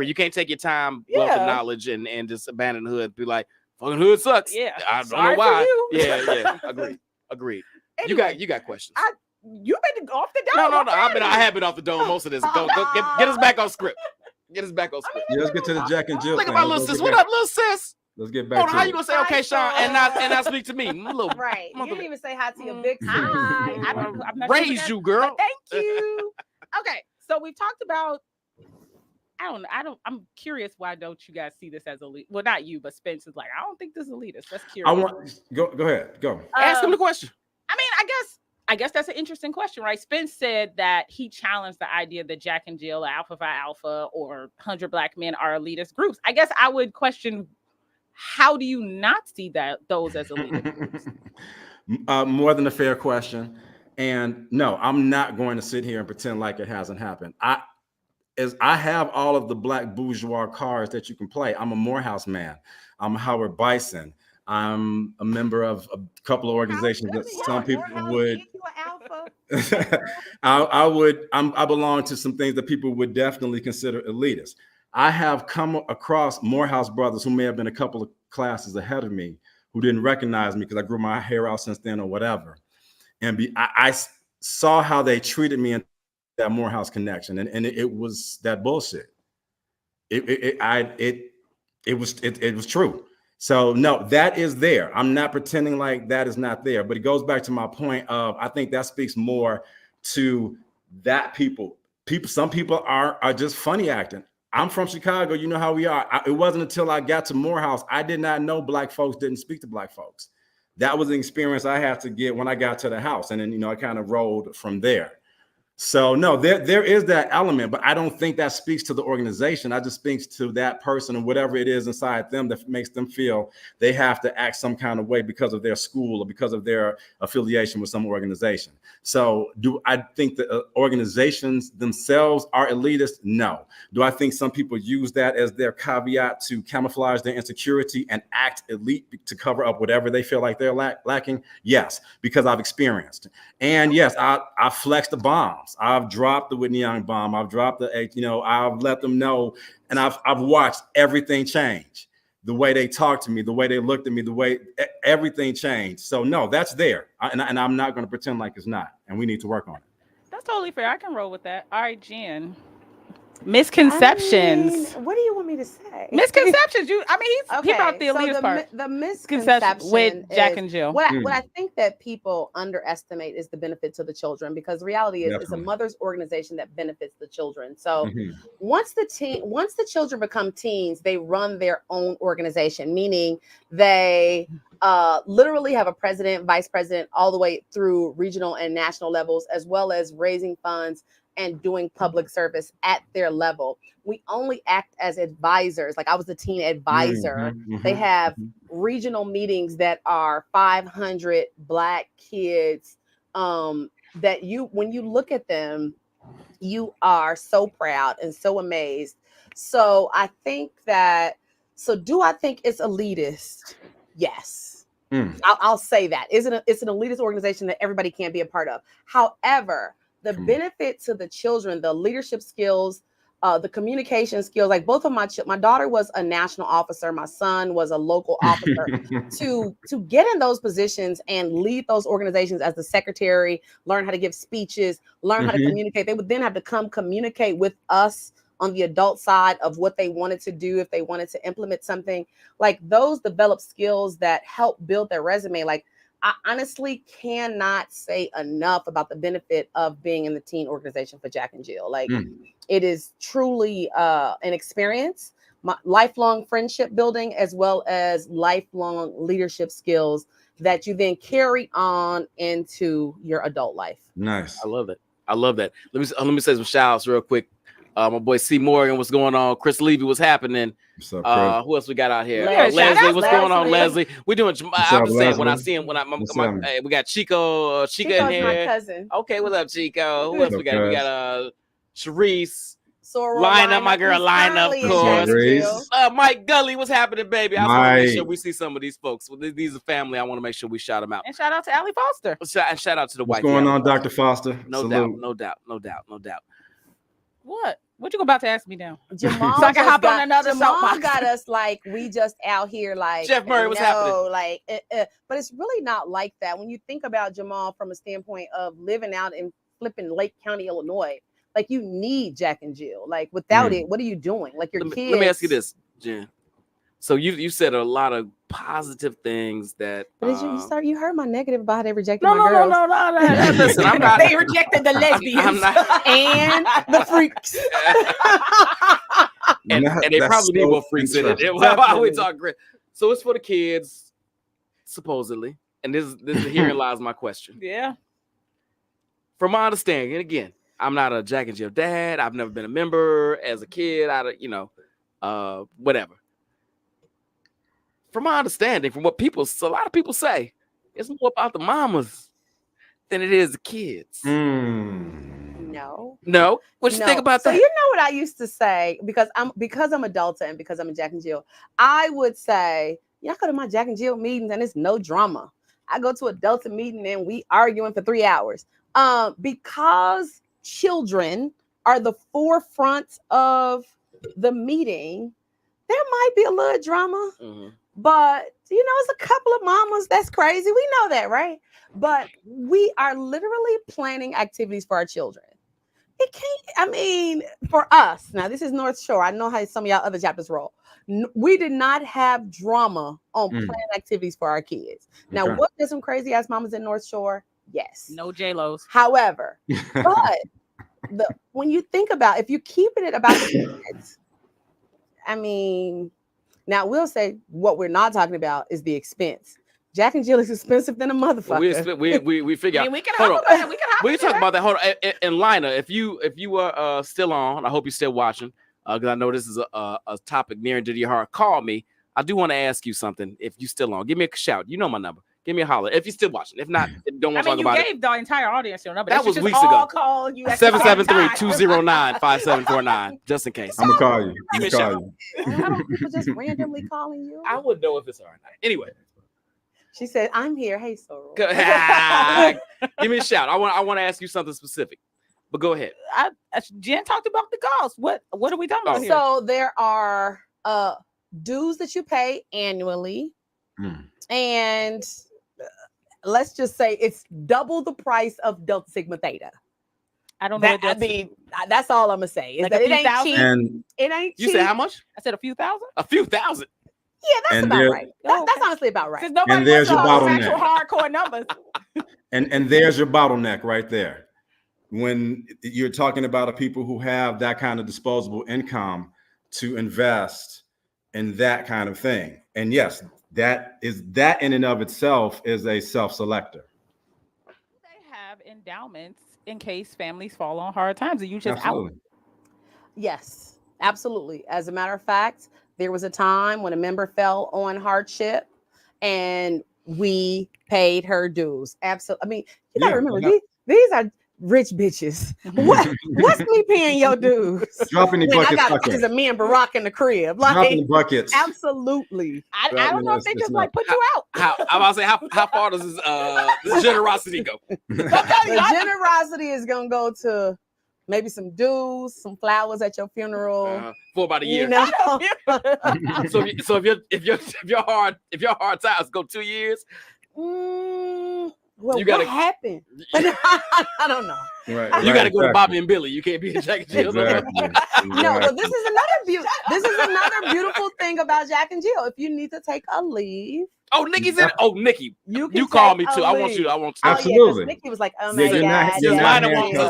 C: You can't take your time, wealth of knowledge, and just abandon the hood. Be like, fucking hood sucks.
B: Yeah.
C: I don't know why. Yeah. Agreed. Anyway, you got questions.
B: You've been off the dome.
C: No. I have been off the dome most of this. Go get us back on script. Get us back on script.
D: Let's get to the Jack and Jill.
C: Look at my little sis. What up, little sis?
D: Let's get back to
C: how you gonna say okay, Sean, and not speak to me?
A: Right. You didn't even say hi to your big sis.
B: I'm not
C: raised you, girl.
B: Thank you. Okay, so we've talked about. I'm curious. Why don't you guys see this as elite? Well, not you, but Spence is like, I don't think this is elitist. That's curious.
D: Go ahead. Go.
C: Ask him the question.
B: I mean, I guess that's an interesting question, right? Spence said that he challenged the idea that Jack and Jill, Alpha Phi Alpha, or 100 Black Men are elitist groups. I guess I would question, how do you not see those as elitist groups?
D: More than a fair question. And no, I'm not going to sit here and pretend like it hasn't happened. I have all of the Black bourgeois cards that you can play. I'm a Morehouse man. I'm a Howard Bison. I'm a member of a couple of organizations that some people would. I belong to some things that people would definitely consider elitist. I have come across Morehouse brothers who may have been a couple of classes ahead of me who didn't recognize me because I grew my hair out since then or whatever. And I saw how they treated me in that Morehouse connection, and it was that bullshit. It was true. So no, that is there. I'm not pretending like that is not there, but it goes back to my point of, I think that speaks more to that people. Some people are just funny acting. I'm from Chicago. You know how we are. It wasn't until I got to Morehouse, I did not know Black folks didn't speak to Black folks. That was an experience I had to get when I got to the house. And then, I kind of rolled from there. So no, there is that element, but I don't think that speaks to the organization. I just speaks to that person and whatever it is inside them that makes them feel they have to act some kind of way because of their school or because of their affiliation with some organization. So do I think the organizations themselves are elitist? No. Do I think some people use that as their caveat to camouflage their insecurity and act elite to cover up whatever they feel like they're lacking? Yes, because I've experienced. And yes, I flexed the bombs. I've dropped the Whitney Young bomb. I've dropped the, I've let them know, and I've watched everything change. The way they talked to me, the way they looked at me, the way everything changed. So no, that's there, and I'm not going to pretend like it's not. And we need to work on it.
B: That's totally fair. I can roll with that. All right, Jen. Misconceptions.
A: What do you want me to say?
B: Misconceptions. He brought the elitist part.
A: The misconception
B: with Jack and Jill.
A: What I think that people underestimate is the benefit to the children, because the reality is it's a mother's organization that benefits the children. So once the children become teens, they run their own organization, meaning they literally have a president, vice president, all the way through regional and national levels, as well as raising funds and doing public service at their level. We only act as advisors. Like I was a teen advisor. They have regional meetings that are 500 Black kids that when you look at them, you are so proud and so amazed. So I think do I think it's elitist? Yes. I'll say that. It's an elitist organization that everybody can't be a part of. However, the benefit to the children, the leadership skills, the communication skills. Like both of my daughter was a national officer, my son was a local officer. to get in those positions and lead those organizations as the secretary, learn how to give speeches, learn how to communicate. They would then have to come communicate with us on the adult side of what they wanted to do, if they wanted to implement something. Like those develop skills that help build their resume. Like I honestly cannot say enough about the benefit of being in the teen organization for Jack and Jill. Like it is truly an experience, lifelong friendship building, as well as lifelong leadership skills that you then carry on into your adult life.
D: Nice.
C: I love it. I love that. Let me say some shout outs real quick. My boy C. Morgan, what's going on? Chris Levy, what's happening?
D: What's up,
C: who else we got out here?
A: Leslie,
C: what's going on, Leslie? We're doing. I was saying when I see him, we got Chico in here.
A: My cousin.
C: Okay, what's up, Chico? Who else we got? We got Sharice.
A: Soror,
C: Line up, my girl, line up, of course. Mike Gully, what's happening, baby? I want to make sure we see some of these folks. These are family. I want to make sure we shout them out.
B: And shout out to Allie Foster.
C: And shout out to the wife.
D: What's going on, Dr. Foster?
C: No doubt.
B: What you about to ask me now?
A: Jamal,
B: so I can hop on another
A: Jamal got us like we just out here like
C: Jeff Murray, what's happening?
A: Like, but it's really not like that. When you think about Jamal from a standpoint of living out in flipping Lake County, Illinois, like you need Jack and Jill. Like without it, what are you doing? Like your kids.
C: Let me ask you this, Jen. So you said a lot of positive things that.
A: But you heard my negative about how they rejected
B: my
A: girls.
B: No.
C: Listen, I'm not.
B: They rejected the lesbians
C: I'm not,
A: and the freaks.
C: and they probably need more freaks in it. We talk great. So it's for the kids, supposedly. And this herein lies my question.
B: Yeah.
C: From my understanding, and again, I'm not a Jack and Jill dad. I've never been a member as a kid. Whatever. From my understanding, from what a lot of people say, it's more about the mamas than it is the kids.
A: No.
C: What you think about that?
A: So you know what I used to say, because I'm adulta and because I'm a Jack and Jill, I would say, y'all go to my Jack and Jill meetings and it's no drama. I go to a Delta meeting and we arguing for 3 hours. Because children are the forefront of the meeting, there might be a little drama. But, it's a couple of mamas that's crazy. We know that, right? But we are literally planning activities for our children. For us, now this is North Shore. I know how some of y'all other chapters roll. We did not have drama on planning activities for our kids. Now, what there's some crazy ass mamas in North Shore? Yes.
B: No J-Los.
A: However, but when you think about, if you keep it about the kids, now we'll say what we're not talking about is the expense. Jack and Jill is expensive than a motherfucker.
C: We figure out.
B: We can talk about it.
C: We can talk about that. Hold on. And Lina, if you are still on, I hope you're still watching, because I know this is a topic near and dear to your heart. Call me. I do want to ask you something. If you're still on, give me a shout. You know my number. Give me a holler. If you're still watching. If not, don't want to talk about it.
B: You gave the entire audience your number.
C: That was weeks ago. 773-209-5749. Just in case.
D: I'm gonna call you.
A: How do people just randomly calling you?
C: I wouldn't know if it's all right. Anyway.
A: She said, "I'm here. Hey, Soror."
C: Give me a shout. I want to ask you something specific. But go ahead.
B: Jen talked about the golf. What are we talking about here?
A: So there are dues that you pay annually, and let's just say it's double the price of Delta Sigma Theta.
B: I don't know.
A: That's all I'm gonna say. Is
B: like
A: that it ain't cheap.
D: And
A: it ain't cheap.
C: You said how much?
B: I said a few thousand.
C: A few thousand.
A: Yeah, that's about right. That's honestly about right.
D: And there's your bottleneck.
B: Hardcore numbers.
D: And there's your bottleneck right there. When you're talking about people who have that kind of disposable income to invest in that kind of thing. And yes, that in and of itself is a self-selector.
B: They have endowments in case families fall on hard times and you just
D: Absolutely.
B: out.
A: Yes, absolutely. As a matter of fact, there was a time when a member fell on hardship and we paid her dues. Absolutely. You gotta remember, these are rich bitches. What's me paying your dues?
D: Dropping the buckets.
A: I got pictures of me and Barack in the crib.
D: Dropping the buckets.
A: Absolutely.
B: I don't know if they just put you out.
C: I'm about to say, how far does this generosity go?
A: The generosity is gonna go to maybe some dues, some flowers at your funeral
C: for about a year.
A: You know?
C: so if your hard times go 2 years,
A: well, what happened? I don't know.
D: Right,
C: you got to go to Bobby and Billy. You can't be in Jack and Jill.
A: No, but this is another beautiful thing about Jack and Jill. If you need to take a leave.
C: Oh, Nikki said. Oh, Nikki, you call me too. I want you.
D: Absolutely.
A: Yeah, Nikki was like, oh my God.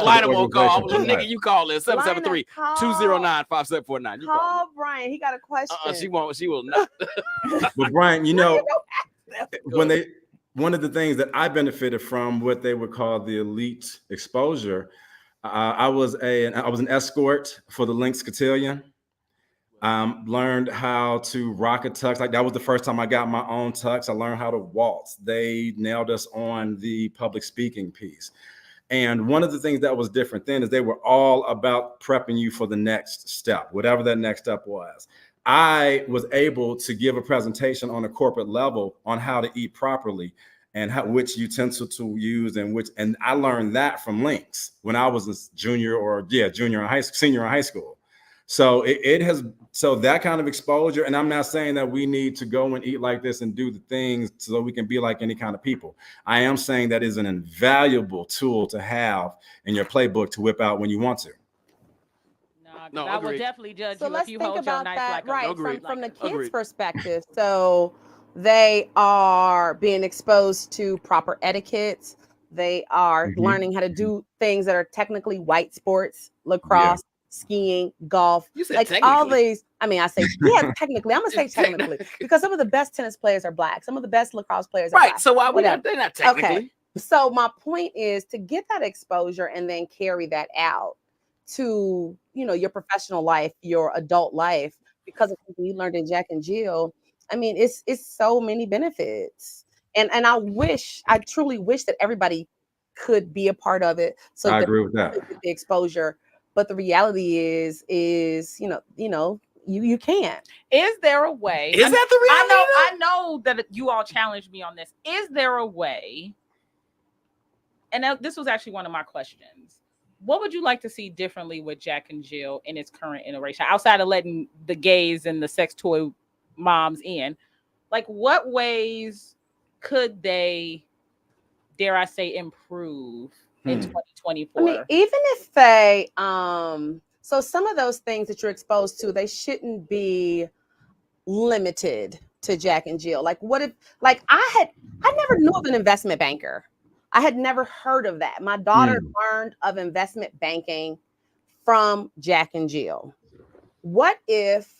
C: Liner won't call. Nikki, you call in 773-209-5749.
A: Call Brian. He got a question.
C: She won't. She will not.
D: But Brian, one of the things that I benefited from what they would call the elite exposure, I was an escort for the Lynx Cotillion. Learned how to rock a tux. Like that was the first time I got my own tux. I learned how to waltz. They nailed us on the public speaking piece. And one of the things that was different then is they were all about prepping you for the next step, whatever that next step was. I was able to give a presentation on a corporate level on how to eat properly and which utensil to use and I learned that from Lynx when I was a senior in high school. So so that kind of exposure, and I'm not saying that we need to go and eat like this and do the things so we can be like any kind of people. I am saying that is an invaluable tool to have in your playbook to whip out when you want to.
B: No, I will definitely judge you if you hold your knife like a
A: right from the kids' perspective. So they are being exposed to proper etiquette. They are learning how to do things that are technically white sports, lacrosse, skiing, golf, like all these. I mean, I say technically. I'm gonna say technically because some of the best tennis players are black. Some of the best lacrosse players are black.
C: So why they're not technically?
A: Okay. So my point is to get that exposure and then carry that out to your professional life, your adult life, because of what you learned in Jack and Jill. I mean, it's so many benefits, and I truly wish that everybody could be a part of it. So
D: I agree with that.
A: The exposure, but the reality is you can't.
B: Is there a way?
C: Is that the reality?
B: I know that you all challenged me on this. Is there a way? And this was actually one of my questions. What would you like to see differently with Jack and Jill in its current iteration, outside of letting the gays and the sex toy moms in? Like, what ways could they, dare I say, improve in 2024?
A: I mean, even if they, so some of those things that you're exposed to, they shouldn't be limited to Jack and Jill. Like, what if, like, I never knew of an investment banker. I had never heard of that. My daughter learned of investment banking from Jack and Jill. What if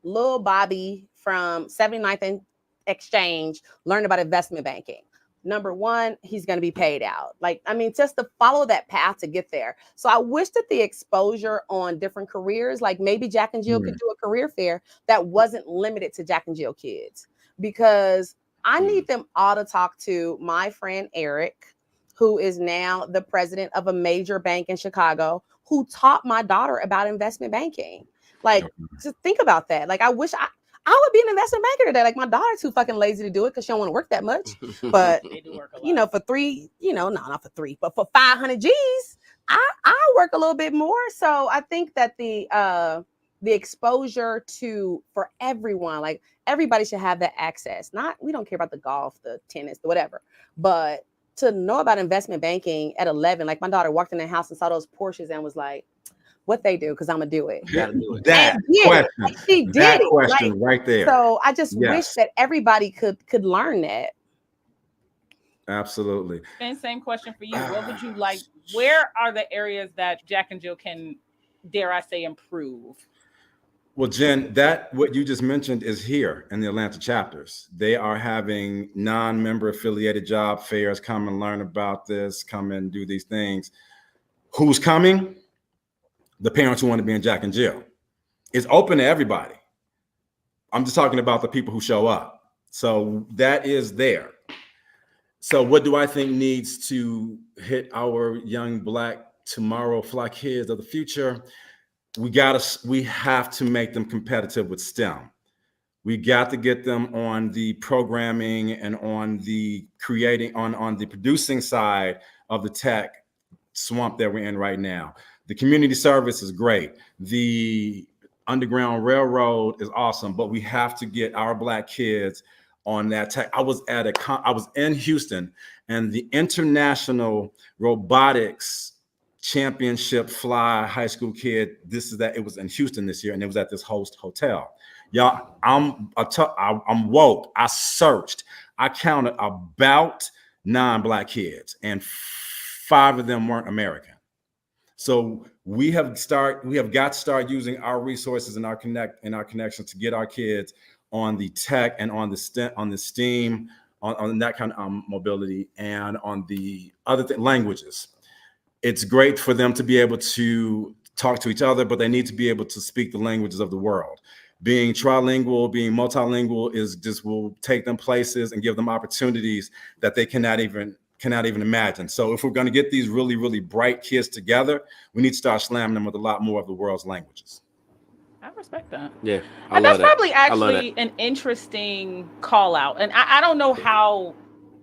A: Lil Bobby from 79th and Exchange learned about investment banking? Number one, he's going to be paid out. Like, I mean, just to follow that path to get there. So I wish that the exposure on different careers, like maybe Jack and Jill could do a career fair that wasn't limited to Jack and Jill kids, because I need them all to talk to my friend Eric, who is now the president of a major bank in Chicago, who taught my daughter about investment banking. Like, just think about that. Like, I wish I would be an investment banker today. Like, my daughter's too fucking lazy to do it because she don't want to work that much. But
B: they do work a lot.
A: For three, not for three, but for 500 G's, I work a little bit more. So I think that the exposure for everyone, like everybody should have that access. We don't care about the golf, the tennis, the whatever, but to know about investment banking at 11, like my daughter walked in the house and saw those Porsches and was like, what they do, because I'm gonna do it.
C: You gotta do it.
D: That question.
A: She did
D: that
A: it.
D: question right there.
A: So I just wish that everybody could learn that.
D: Absolutely.
B: And same question for you. What would you like? Where are the areas that Jack and Jill can, dare I say, improve?
D: Well, Jen, what you just mentioned is here in the Atlanta chapters. They are having non-member affiliated job fairs. Come and learn about this. Come and do these things. Who's coming? The parents who want to be in Jack and Jill. It's open to everybody. I'm just talking about the people who show up. So that is there. So what do I think needs to hit our young Black tomorrow fly kids of the future? We have to make them competitive with STEM. We got to get them on the programming and on the creating, on the producing side of the tech swamp that we're in right now. The community service is great. The Underground Railroad is awesome, but we have to get our Black kids on that tech. I was in Houston, and the International Robotics Championship Fly high school kid. It was in Houston this year, and it was at this host hotel. Y'all, I'm woke. I searched. I counted about 9 Black kids, and 5 of them weren't American. So we have got to start using our resources and our connections to get our kids on the tech and on the STEAM, on that kind of mobility, and on the other languages. It's great for them to be able to talk to each other, but they need to be able to speak the languages of the world. Being trilingual, being multilingual will take them places and give them opportunities that they cannot even imagine. So if we're going to get these really, really bright kids together, we need to start slamming them with a lot more of the world's languages.
B: I respect that.
C: Yeah.
B: And that's probably actually an interesting call out. And I don't know how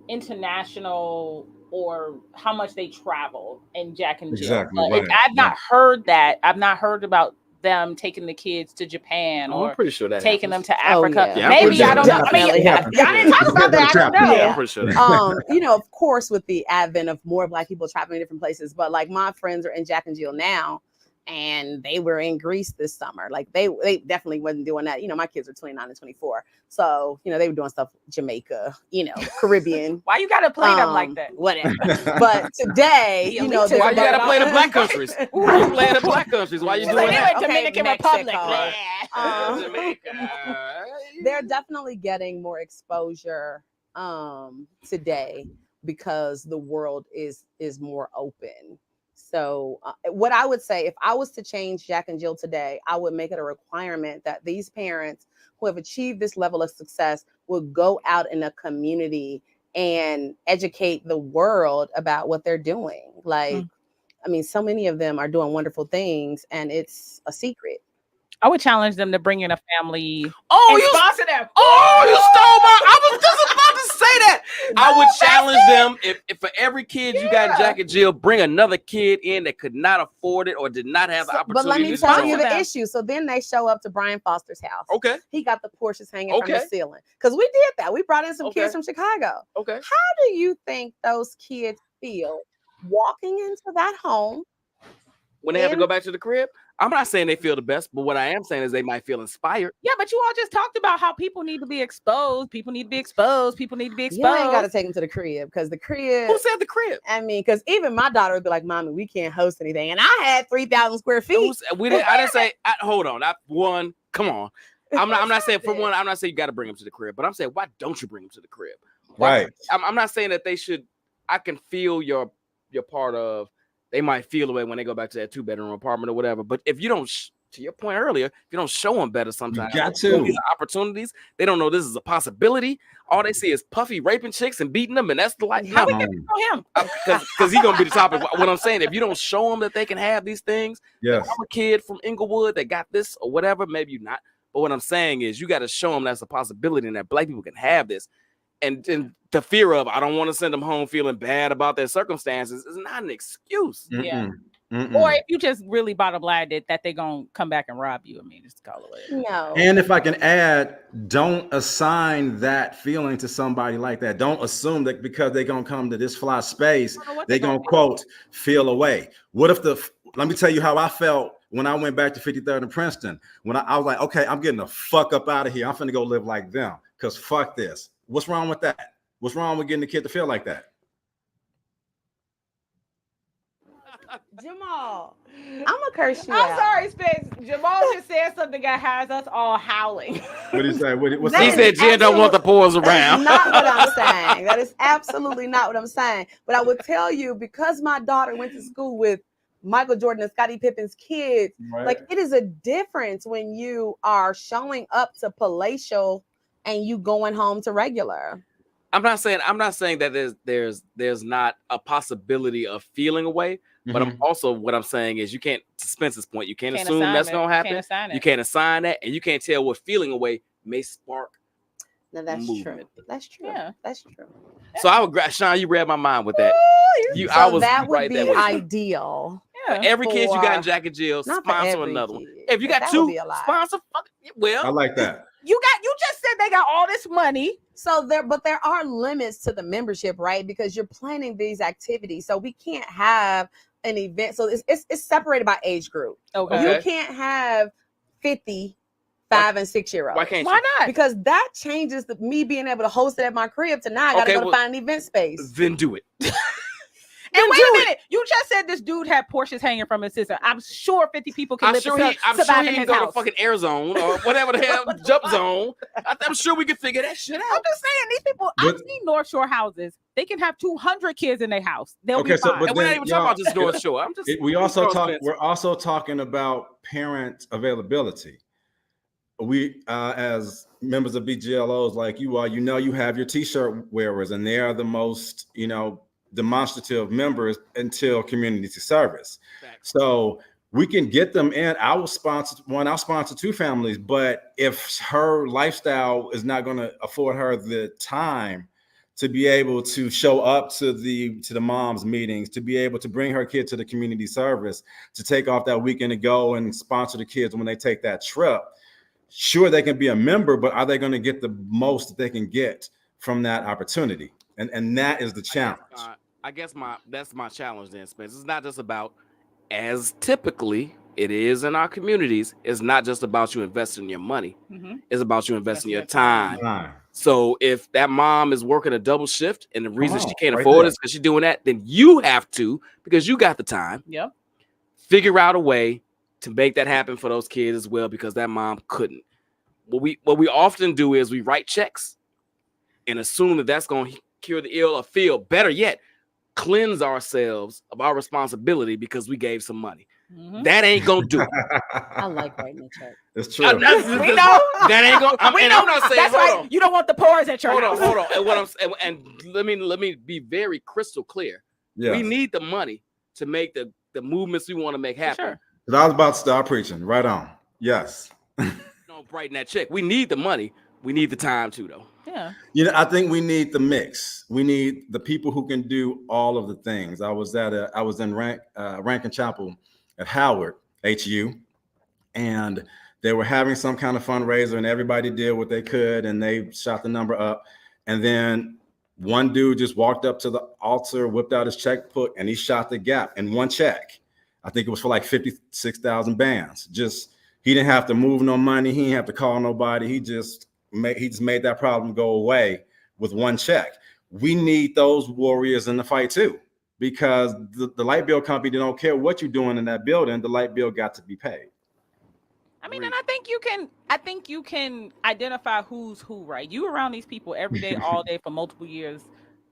B: international or how much they travel in Jack and Jill.
D: Exactly. Right.
B: I've not heard that. I've not heard about them taking the kids to Japan or
C: I'm pretty sure that
B: taking
C: happens.
B: them to Africa.
A: Yeah.
B: Maybe I don't know. I mean, y'all didn't talk about that. I don't know.
C: Yeah, I'm pretty sure that.
A: You know, of course, with the advent of more Black people traveling to different places, but like my friends are in Jack and Jill now, and they were in Greece this summer. Like they definitely wasn't doing that. You know, my kids are 29 and 24. So, you know, they were doing stuff Jamaica, you know, Caribbean.
B: Why you gotta play them like that?
A: Whatever. But today, you know,
C: why you gotta play the Black countries? Why you playing the Black countries? Why you doing that?
B: Dominican Republic.
C: Jamaica.
A: They're definitely getting more exposure today because the world is more open. So what I would say, if I was to change Jack and Jill today, I would make it a requirement that these parents who have achieved this level of success would go out in a community and educate the world about what they're doing. Like, I mean, so many of them are doing wonderful things and it's a secret.
B: I would challenge them to bring in a family.
C: Oh, you
B: sponsor them.
C: Oh, you stole my. I was just about to say that. I would challenge them if for every kid you got in Jack and Jill, bring another kid in that could not afford it or did not have the opportunity.
A: But let me tell you the issue. So then they show up to Brian Foster's house.
C: Okay.
A: He got the Porsches hanging from the ceiling. Because we did that. We brought in some kids from Chicago.
C: Okay.
A: How do you think those kids feel walking into that home?
C: When they have to go back to the crib? I'm not saying they feel the best, but what I am saying is they might feel inspired.
B: Yeah, but you all just talked about how people need to be exposed. People need to be exposed. People need to be exposed.
A: You ain't got to take them to the crib because the crib.
C: Who said the crib?
A: I mean, because even my daughter would be like, "Mommy, we can't host anything," and I had 3,000 square feet.
C: I didn't say. Hold on. Come on. I'm not saying for one. I'm not saying you got to bring them to the crib, but I'm saying why don't you bring them to the crib?
D: Right.
C: I'm not saying that they should. I can feel your part of. They might feel the way when they go back to that 2-bedroom apartment or whatever. But if you don't, to your point earlier, if you don't show them better sometimes,
D: you got to.
C: These opportunities, they don't know this is a possibility. All they see is Puffy raping chicks and beating them, and that's the life.
B: How we get to know him?
C: Because he's gonna be the topic. What I'm saying, if you don't show them that they can have these things,
D: yes.
C: I'm a kid from Inglewood that got this or whatever, maybe you not. But what I'm saying is, you got to show them that's a possibility and that Black people can have this. And the fear of I don't want to send them home feeling bad about their circumstances is not an excuse.
B: Yeah. Or if you just really bottom line that they're gonna come back and rob you. I mean, just call it.
A: No.
D: And if I can add, don't assign that feeling to somebody like that. Don't assume that because they're gonna come to this fly space, they're gonna quote feel away. What if let me tell you how I felt when I went back to 53rd and Princeton. When I was like, okay, I'm getting the fuck up out of here. I'm finna go live like them. Because fuck this. What's wrong with that? What's wrong with getting the kid to feel like that?
A: Jamal, I'm gonna curse you.
B: I'm sorry, Spence. Jamal just said something that has us all howling.
D: What did he say?
C: He said Jen don't want the pores around.
A: That's not what I'm saying. That is absolutely not what I'm saying. But I would tell you, because my daughter went to school with Michael Jordan and Scottie Pippen's kids, like it is a difference when you are showing up to palatial and you going home to regular.
C: I'm not saying that there's not a possibility of feeling away, but I'm also what I'm saying is you can't, to Spencer's point, you can't assume that's gonna happen. You can't assign that, and you can't tell what feeling away may spark.
A: No, that's
C: movement.
A: true. That's true.
B: Yeah,
A: that's true.
C: So I would, Sean, you read my mind with that.
A: So
C: I was
A: that would
C: right
A: be
C: there with you.
A: ideal.
C: For every kid you got in Jack and Jill, sponsor another one. If you got 2, sponsor. Well,
D: I like that.
B: You just said they got all this money.
A: So there are limits to the membership, right? Because you're planning these activities. So we can't have an event. So it's separated by age group.
B: Okay.
A: You can't have 50 5 and 6 year olds.
C: Why can't
B: Why not?
A: Because that changes me being able to host it at my crib to now. I gotta go to find an event space.
C: Then do it.
B: And wait a minute, you just said this dude had Porsches hanging from his sister. I'm sure 50 people can survive in his
C: he can go
B: house.
C: to fucking Air Zone or whatever the hell, Jump Zone. I'm sure we can figure that shit out.
B: I'm just saying, these people, I've seen North Shore houses. They can have 200 kids in their house. They'll be fine.
C: And we're not even talking about just North Shore.
D: We're also talking about parent availability. We, as members of BGLOs like you are, you have your T-shirt wearers, and they are the most, demonstrative members until community service. Thanks. So we can get them in. I'll sponsor 2 families, but if her lifestyle is not going to afford her the time to be able to show up to the mom's meetings, to be able to bring her kid to the community service, to take off that weekend to go and sponsor the kids when they take that trip, sure, they can be a member, but are they going to get the most that they can get from that opportunity? And that is the challenge.
C: I guess that's my challenge then, Spence. It's not just about, as typically it is in our communities, it's not just about you investing your money. Mm-hmm. It's about you investing your time. So if that mom is working a double shift and the reason she can't afford it is because she's doing that, then you have to, because you got the time, figure out a way to make that happen for those kids as well, because that mom couldn't. What we often do is we write checks and assume that that's going to cure the ill, or feel better yet, cleanse ourselves of our responsibility because we gave some money. Mm-hmm. That ain't gonna do it.
A: I like writing a check.
D: It's true.
B: We know
C: that ain't gonna. I'm not saying.
B: That's right. You don't want the pores at your house.
C: Hold on. And let me be very crystal clear. Yes. We need the money to make the movements we want to make happen.
D: Sure. Because I was about to start preaching. Right on. Yes.
C: Writing that check. We need the money. We need the time too, though.
B: Yeah.
D: I think we need the mix. We need the people who can do all of the things. I was in Rankin Chapel at Howard, HU, and they were having some kind of fundraiser, and everybody did what they could, and they shot the number up. And then one dude just walked up to the altar, whipped out his checkbook, and he shot the gap in one check. I think it was for like 56,000 bands. He didn't have to move no money. He didn't have to call nobody. He just made that problem go away with one check. We need those warriors in the fight too, because the light bill company, they don't care what you're doing in that building. The light bill got to be paid.
B: I mean, and I think you can identify who's who, right? You around these people every day, all day for multiple years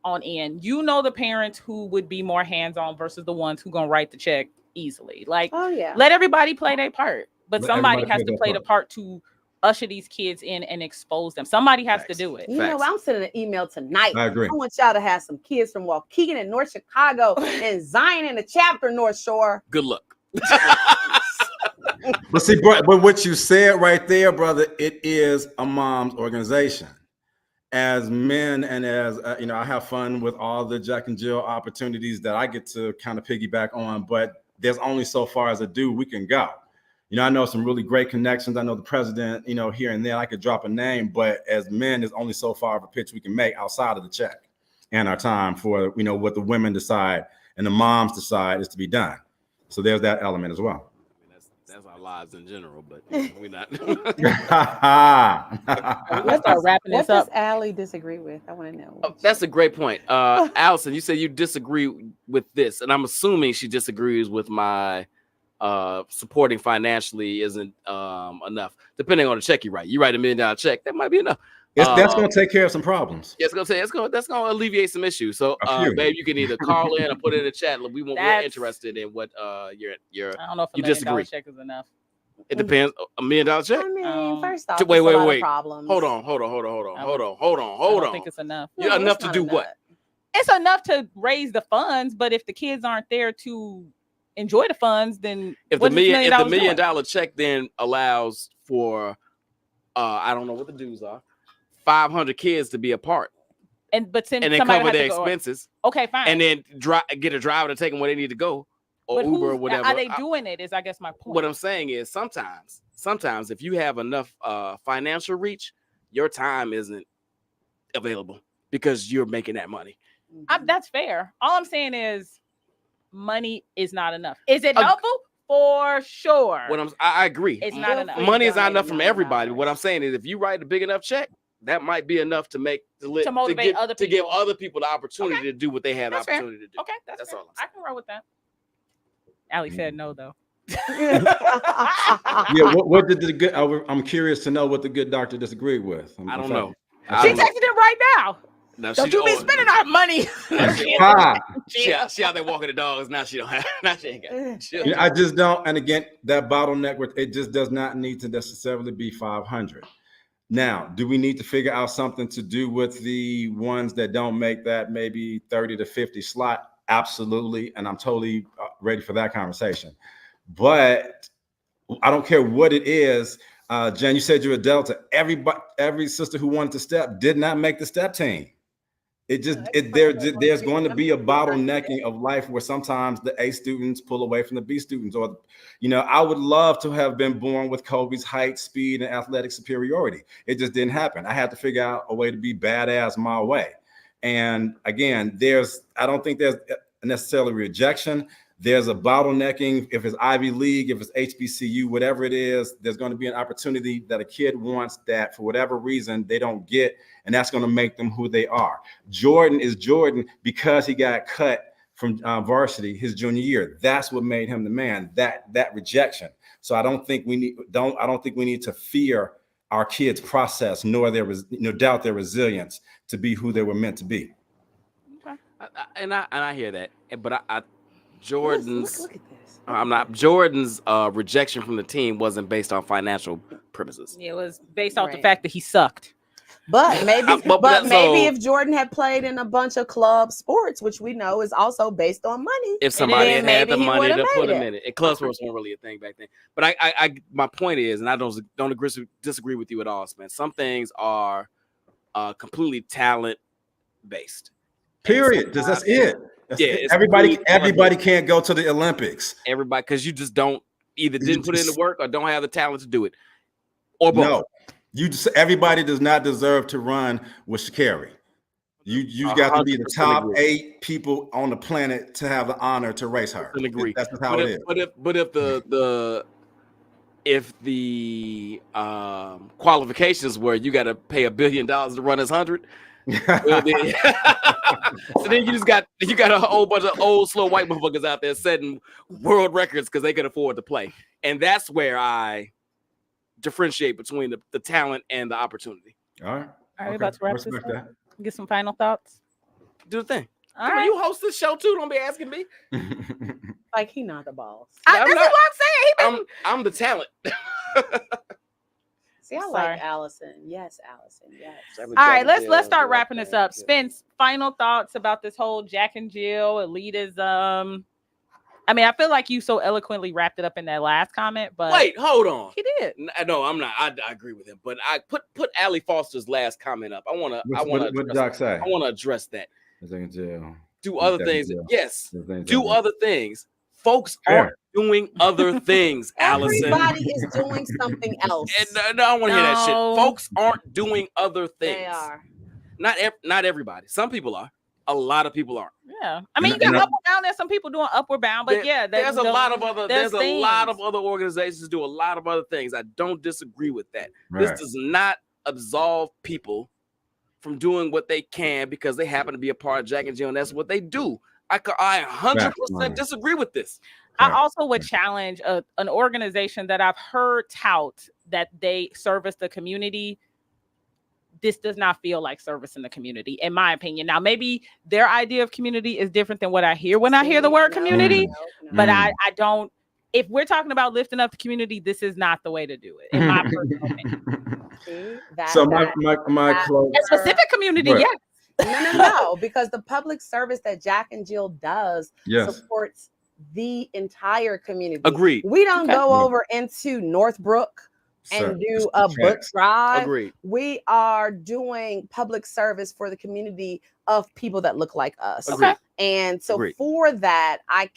B: on end. You know the parents who would be more hands-on versus the ones who gonna write the check easily. Like, let everybody play their part, but somebody has to play the part to usher these kids in and expose them. Somebody has to do it.
A: I'm sending an email tonight.
D: I agree.
A: I want y'all to have some kids from Waukegan and North Chicago and Zion in the chapter North Shore.
C: Good luck.
D: But see, but what you said right there, brother, it is a mom's organization. As men and as I have fun with all the Jack and Jill opportunities that I get to kind of piggyback on, but there's only so far as a dude we can go. I know some really great connections. I know the president, here and there. I could drop a name, but as men, there's only so far of a pitch we can make outside of the check and our time for, what the women decide and the moms decide is to be done. So there's that element as well.
C: I mean, that's our lives in general, but we're not.
B: Let's start wrapping this up.
A: What does Allie disagree with? I want to know.
C: Oh, that's a great point. Allison, you said you disagree with this, and I'm assuming she disagrees with my supporting financially isn't enough. Depending on the check you write. You write $1 million check, that might be enough.
D: That's going to take care of some problems.
C: Yeah, that's going to alleviate some issues. So, babe, you can either call in or put it in the chat. We're interested in what your
B: I don't know if $1 million check is enough.
C: It depends. $1 million check.
A: I mean, first off,
C: wait.
A: Problems.
C: Hold on.
B: I don't think it's enough.
C: Yeah, enough to do what?
B: It's enough to raise the funds, but if the kids aren't there to enjoy the funds, then
C: if the $1 million check then allows for I don't know what the dues are, 500 kids to be a part,
B: and then
C: cover their expenses.
B: Okay, fine.
C: And then get a driver to take them where they need to go. or Uber or whatever.
B: Are they doing it? Is I guess my point.
C: What I'm saying is sometimes if you have enough financial reach, your time isn't available because you're making that money.
B: That's fair. All I'm saying is money is not enough. Is it helpful? For sure.
C: I agree.
B: It's not enough.
C: Money is not enough from everybody. What I'm saying is if you write a big enough check, that might be enough to motivate other people. To give other people the opportunity to do what they have the opportunity to do.
B: Okay, that's all. I can roll with that. Allie said no though.
D: Yeah, what did the good? I'm curious to know what the good doctor disagreed with.
C: I don't know.
B: She texted it right now.
C: No,
B: don't you be spending our money?
C: See how they walking the dogs. Now she don't have. Now she ain't got.
D: I just don't. And again, that bottleneck with it just does not need to necessarily be 500. Now, do we need to figure out something to do with the ones that don't make that maybe 30 to 50 slot? Absolutely, and I'm totally ready for that conversation. But I don't care what it is. Jen, you said you're a Delta. Every sister who wanted to step did not make the step team. There's going to be a bottlenecking of life where sometimes the A students pull away from the B students, or I would love to have been born with Kobe's height, speed, and athletic superiority. It just didn't happen. I had to figure out a way to be badass my way. And again, I don't think there's necessarily rejection. There's a bottlenecking. If it's Ivy League, if it's HBCU, whatever it is, there's going to be an opportunity that a kid wants that for whatever reason they don't get, and that's going to make them who they are. Jordan is Jordan because he got cut from varsity his junior year. That's what made him the man. That rejection. So I don't think we need to fear our kids' process, nor doubt their resilience to be who they were meant to be.
C: Okay. I hear that, but Jordan's
A: look at this.
C: Jordan's rejection from the team wasn't based on financial premises.
B: It was based off the fact that he sucked.
A: But maybe, maybe if Jordan had played in a bunch of club sports, which we know is also based on money,
C: if somebody had the money to put him in it, and club sports weren't really a thing back then. But my point is, and I don't disagree with you at all, man. Some things are completely talent based.
D: Period. That's it. Everybody can't go to the Olympics.
C: Everybody, because you just don't didn't put in the work or don't have the talent to do it, or both.
D: No, everybody does not deserve to run with Sha'Carri. You got to be the top 8 people on the planet to have the honor to race her.
C: I agree.
D: That's how it is.
C: But if the qualifications were you got to pay $1 billion to run as 100. Well, so then you got a whole bunch of old slow white motherfuckers out there setting world records because they could afford to play, and that's where I differentiate between the talent and the opportunity.
D: All right,
B: about to wrap this up. Get some final thoughts.
C: Do the thing.
B: All right.
C: You host this show too. Don't be asking me.
A: Like he not the boss.
B: This is what I'm saying.
C: I'm the talent.
A: See, I like Allison. Yes, Allison. Yes.
B: All right, let's start wrapping this up. Spence, final thoughts about this whole Jack and Jill elitism. I mean, I feel like you so eloquently wrapped it up in that last comment, but
C: wait, hold on.
B: He did.
C: No, I'm not. I agree with him, but I put Allie Foster's last comment up. What did Doc say? I want to address that. Do other things. Yes. Do other things. Folks aren't doing other things, Allison.
A: Everybody is doing something else.
C: And I don't want to hear that shit. Folks aren't doing other things.
A: They are.
C: Not everybody. Some people are. A lot of people aren't.
B: Yeah. I mean, you got Upward Bound. There's some people doing Upward Bound, but there's a lot of other organizations that do a lot of other things. I don't disagree with that. Right. This does not absolve people from doing what they can because they happen to be a part of Jack and Jill, and that's what they do. I 100% disagree with this. I also would challenge an organization that I've heard tout that they service the community. This does not feel like service in the community, in my opinion. Now, maybe their idea of community is different than what I hear when I hear the word community, but I don't. If we're talking about lifting up the community, this is not the way to do it, in my personal opinion.
D: So my close
B: a specific community, yes.
A: No, because the public service that Jack and Jill does supports the entire community.
C: Agreed.
A: We don't go over into Northbrook and do a book drive.
C: Agreed.
A: We are doing public service for the community of people that look like us.
C: Agreed.
A: And so for that, I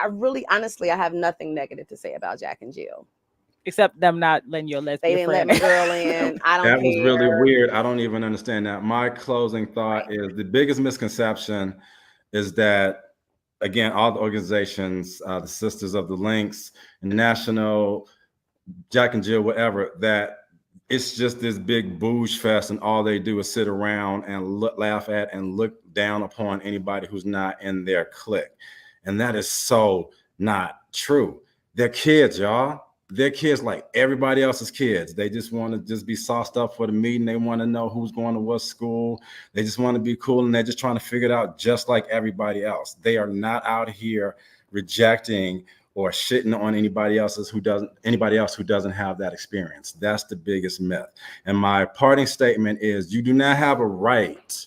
A: really, honestly, I have nothing negative to say about Jack and Jill.
B: Except them not letting your lesbian friend.
A: They didn't let my girl in. I don't
D: That
A: care.
D: was really weird. I don't even understand that. My closing thought is the biggest misconception is that, again, all the organizations, the Sisters of the Links, National, Jack and Jill, whatever, that it's just this big booze fest and all they do is sit around and laugh at and look down upon anybody who's not in their clique. And that is so not true. They're kids, y'all. They're kids like everybody else's kids. They just want to just be sauced up for the meeting. They want to know who's going to what school. They just want to be cool, and they're just trying to figure it out just like everybody else. They are not out here rejecting or shitting on anybody else who doesn't have that experience. That's the biggest myth. And my parting statement is you do not have a right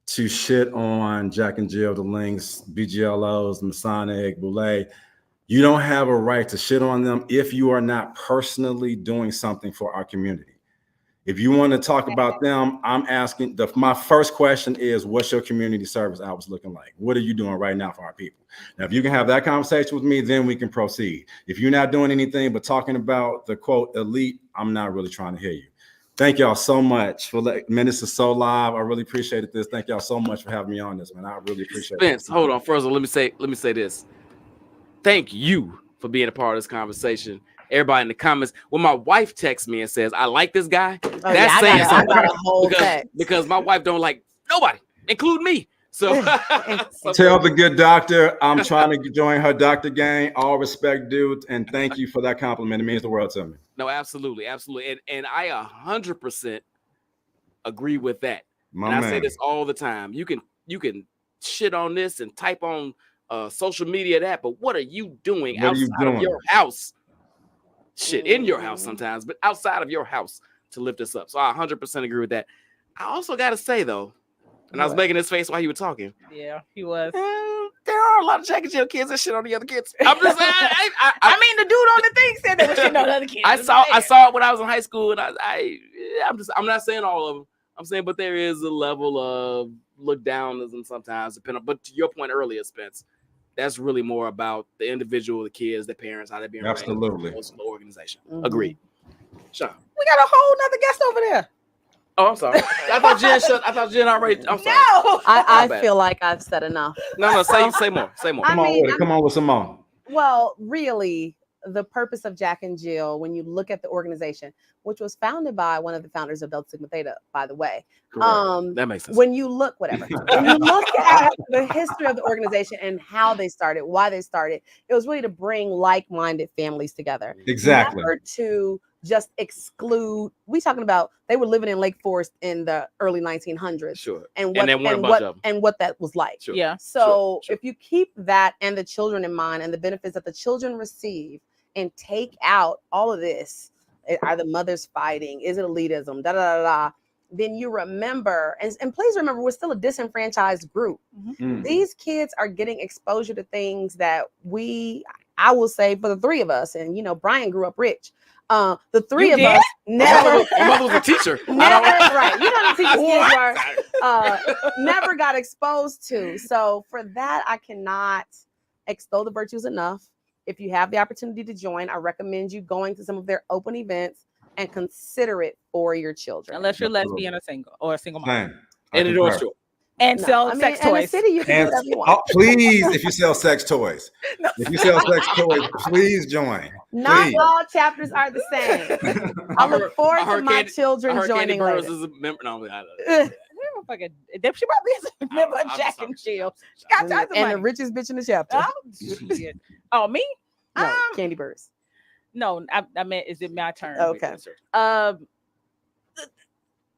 D: to shit on Jack and Jill, the Links, BGLOs, Masonic, Boulay. You don't have a right to shit on them if you are not personally doing something for our community. If you want to talk about them, I'm asking, my first question is, what's your community service hours looking like? What are you doing right now for our people? Now, if you can have that conversation with me, then we can proceed. If you're not doing anything but talking about the quote elite, I'm not really trying to hear you. Thank y'all so much for This is so live. I really appreciated this. Thank y'all so much for having me on this, man. I really appreciate it.
C: Spence, hold on. First of all, let me say this. Thank you for being a part of this conversation. Everybody in the comments. When my wife texts me and says, I like this guy, that's saying something. Because my wife don't like nobody, including me. So
D: tell the good doctor I'm trying to join her doctor gang. All respect, dude. And thank you for that compliment. It means the world to me.
C: No, absolutely. Absolutely. And I 100% agree with that. I say this all the time. You can shit on this and type on social media that, but what are you doing outside of your house? Shit, in your house sometimes, but outside of your house to lift us up. So I 100% agree with that. I also got to say though, and I was making this face while you were talking.
B: Yeah, he was.
C: There are a lot of Jack and Jill kids that shit on the other kids. I'm just saying.
B: I mean, the dude on the thing said they were shitting on the other kids.
C: I saw it when I was in high school, and I'm not saying all of them. I'm saying, but there is a level of look downism sometimes, but to your point earlier, Spence, that's really more about the individual, the kids, the parents, how they're being raised, the organization. Agreed. Sean,
B: we got a whole nother guest over there.
C: Oh, I'm sorry. I thought Jen already. I'm sorry.
A: No, I feel like I've said enough.
C: No, say more. Say more.
D: Come on with some more.
A: Well, really, the purpose of Jack and Jill, when you look at the organization, which was founded by one of the founders of Delta Sigma Theta, by the way.
C: That makes sense.
A: When you look, when you look at the history of the organization and how they started, why they started, it was really to bring like-minded families together.
D: Exactly.
A: Never to just exclude. We talking about they were living in Lake Forest in the early 1900s.
C: Sure.
A: And what that was like.
C: Sure.
B: Yeah.
A: So if you keep that and the children in mind and the benefits that the children receive and take out all of this, are the mothers fighting? Is it elitism? Then you remember, and please remember, we're still a disenfranchised group. Mm-hmm. These kids are getting exposure to things that I will say for the three of us, and Brian grew up rich. The three of us never.
C: Your mother was a teacher.
A: Never, right? You know the teachers were. Never got exposed to. So for that, I cannot extol the virtues enough. If you have the opportunity to join, I recommend you going to some of their open events and consider it for your children.
B: Unless you're lesbian or a single mom.
C: And it was true.
B: And sell sex toys.
A: In the city, you can do whatever you want.
D: Please, if you sell sex toys, please join.
A: Not all chapters are the same. I look forward to my children joining later.
B: She probably is a member of Jack and Jill.
A: And the richest bitch in the chapter.
B: Oh, me?
A: No, Candy Birds.
B: No, I meant, is it my turn?
A: Okay.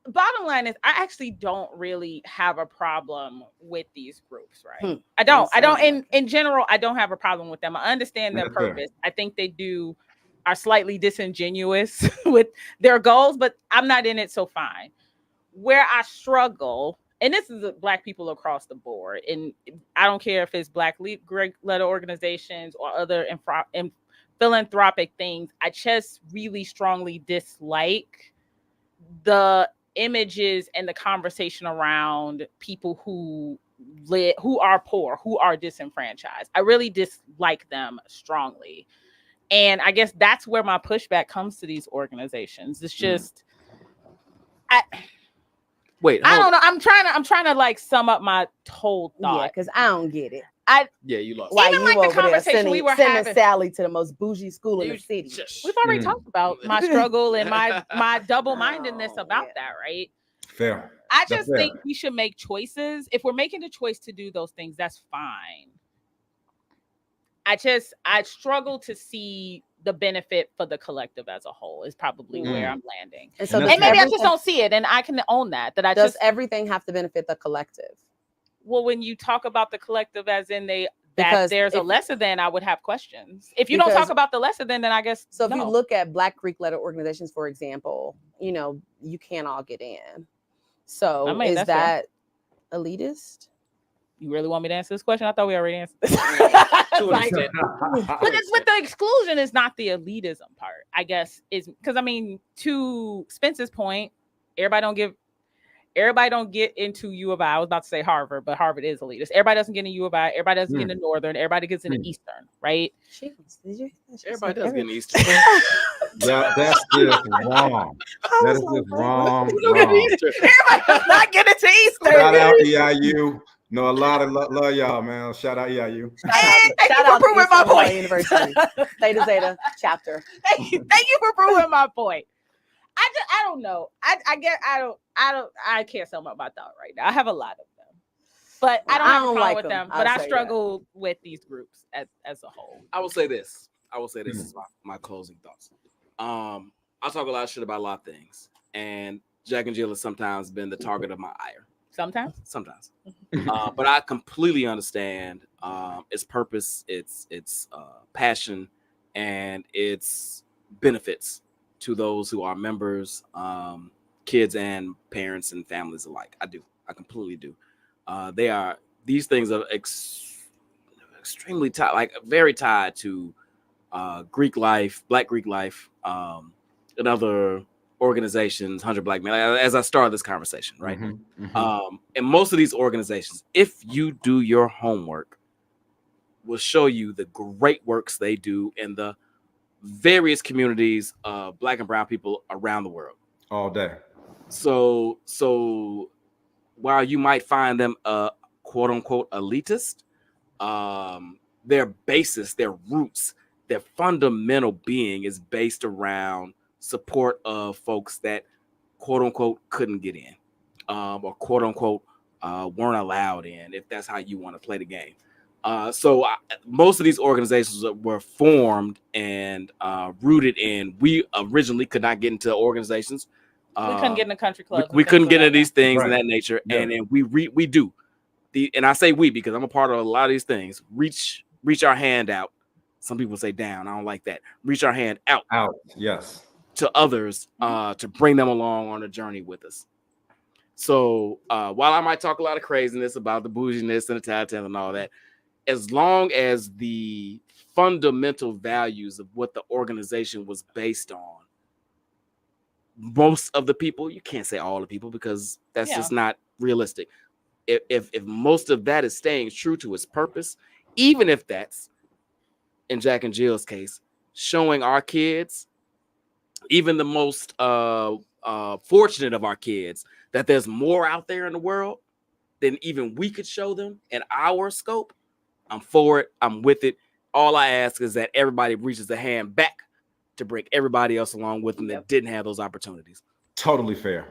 B: Bottom line is, I actually don't really have a problem with these groups, right? I don't. In general, I don't have a problem with them. I understand their purpose. I think they are slightly disingenuous with their goals, but I'm not in it, so fine. Where I struggle, and this is Black people across the board, and I don't care if it's Black letter organizations or other philanthropic things, I just really strongly dislike the images and the conversation around people who are poor, who are disenfranchised. I really dislike them strongly. And I guess that's where my pushback comes to these organizations. It's just I don't know. I'm trying to like sum up my whole thought.
A: Yeah, because I don't get it.
C: You lost.
B: Even like the conversation we were having,
A: Sally to the most bougie school in the city.
B: We've already talked about my struggle and my double-mindedness about that, right?
D: Fair.
B: I just think we should make choices. If we're making the choice to do those things, that's fine. I struggle to see the benefit for the collective as a whole is probably where I'm landing. And so maybe I just don't see it, and I can own that. Does
A: everything have to benefit the collective?
B: Well, when you talk about the collective as in there's a lesser than, I would have questions. If you don't talk about the lesser than, then I guess
A: so. If you look at Black Greek-led organizations, for example, you can't all get in. So is that elitist?
B: You really want me to answer this question? I thought we already answered this. But it's with the exclusion is not the elitism part, I guess, is because to Spence's point, everybody don't get into U of I. I was about to say Harvard, but Harvard is elitist. Everybody doesn't get into U of I. Everybody doesn't get into Northern. Everybody gets into Eastern, right?
C: Everybody does get into Eastern.
D: That's just wrong. That is just wrong.
B: Everybody does not get into Eastern.
D: Shout out EIU. No, a lot of love y'all, man. Shout out EIU.
B: Thank you for proving my point.
A: University. Theta chapter.
B: Thank you for proving my point. I don't know. I can't sum up my thought right now. I have a lot of them, but I don't have a problem with them. But I struggle with these groups as a whole.
C: I will say this. Is my closing thoughts. I talk a lot of shit about a lot of things, and Jack and Jill has sometimes been the target of my ire. Sometimes. But I completely understand its purpose, its passion, and its benefits to those who are members, kids and parents and families alike. I completely do. These things are extremely tied, like very tied to Greek life, Black Greek life, and other organizations, 100 Black Men, as I started this conversation, right? And most of these organizations, if you do your homework, will show you the great works they do in the various communities of Black and brown people around the world.
D: All day.
C: So while you might find them quote unquote elitist, their basis, their roots, their fundamental being is based around support of folks that quote unquote couldn't get in, or quote unquote weren't allowed in, if that's how you want to play the game. So most of these organizations were formed and rooted in, we originally could not get into organizations.
B: We couldn't get in the country club.
C: We couldn't get into these things of that nature. Yeah. And then we do. And I say we because I'm a part of a lot of these things. Reach our hand out. Some people say down. I don't like that. Reach our hand out.
D: Yes.
C: To others to bring them along on a journey with us. So while I might talk a lot of craziness about the bouginess and the tattoo and all that, as long as the fundamental values of what the organization was based on, most of the people, you can't say all the people because that's just not realistic. If most of that is staying true to its purpose, even if that's, in Jack and Jill's case, showing our kids, even the most fortunate of our kids, that there's more out there in the world than even we could show them in our scope, I'm for it. I'm with it. All I ask is that everybody reaches a hand back to bring everybody else along with them that didn't have those opportunities.
D: Totally fair.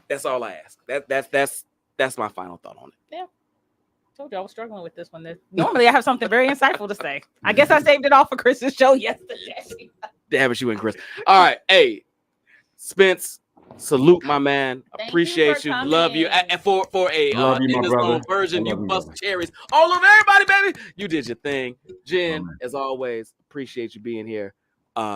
C: That's all I ask. That's my final thought on it.
B: Yeah. Told you I was struggling with this one. Normally I have something very insightful to say. I guess I saved it all for Chris's show yesterday.
C: Damn it, you and Chris. All right. Hey, Spence, salute my man. Appreciate you. Love you. And for a in his own version, you bust cherries all over everybody, baby. You did your thing. Jen, as always, appreciate you being here.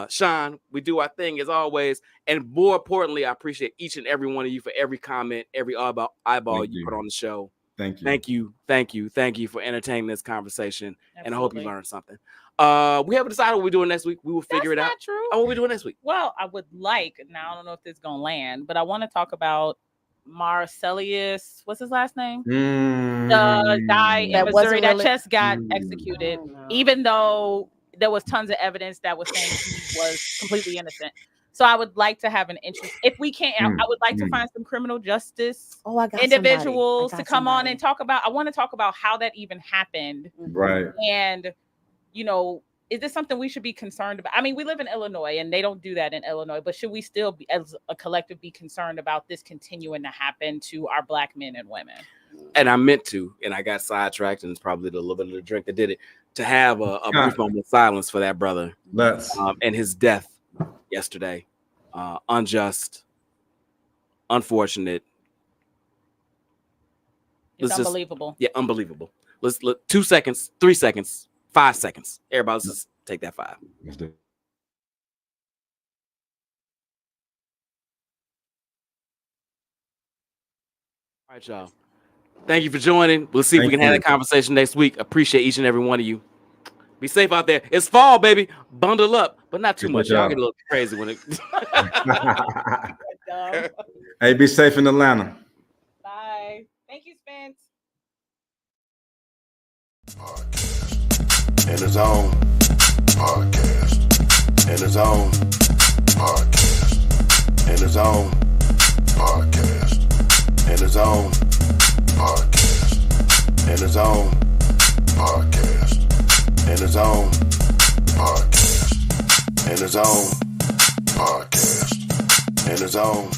C: Sean, we do our thing as always. And more importantly, I appreciate each and every one of you for every comment, every eyeball you put on the show.
D: Thank you.
C: Thank you for entertaining this conversation.
B: Absolutely.
C: And I hope you learned something. We haven't decided what we're doing next week. We will figure it out.
B: That's not true.
C: Oh, what are we doing next week?
B: Well, I would like, now I don't know if this is going to land, but I want to talk about Marcellus. What's his last name? The guy in Missouri that just got executed, even though there was tons of evidence that was saying he was completely innocent. So I would like to have an interest, if we can't, I would like to find some criminal justice individuals to come on and talk about. I want to talk about how that even happened.
D: Right.
B: And, you know, is this something we should be concerned about? I mean, we live in Illinois and they don't do that in Illinois, but should we still be, as a collective, be concerned about this continuing to happen to our Black men and women?
C: And I meant to, and I got sidetracked, and it's probably a little bit of the drink that did it, to have a brief moment of silence for that brother. And his death yesterday. Unjust, unfortunate.
B: It's unbelievable.
C: Unbelievable. Let's 2 seconds, 3 seconds, 5 seconds. Everybody, let's just take that 5.
D: Let's do it.
C: All right, y'all. Thank you for joining. We'll see if we can have that conversation next week. Appreciate each and every one of you. Be safe out there. It's fall, baby. Bundle up, but not too much. Y'all get a little crazy when it.
D: Hey, be safe in Atlanta.
B: Bye. Thank you, Spence.
G: Podcast. In the zone. Podcast. In the zone. Podcast. In the zone. Podcast. In the zone. Podcast. In the zone. Podcast. In the zone. Podcast. In the zone. Podcast. In the zone.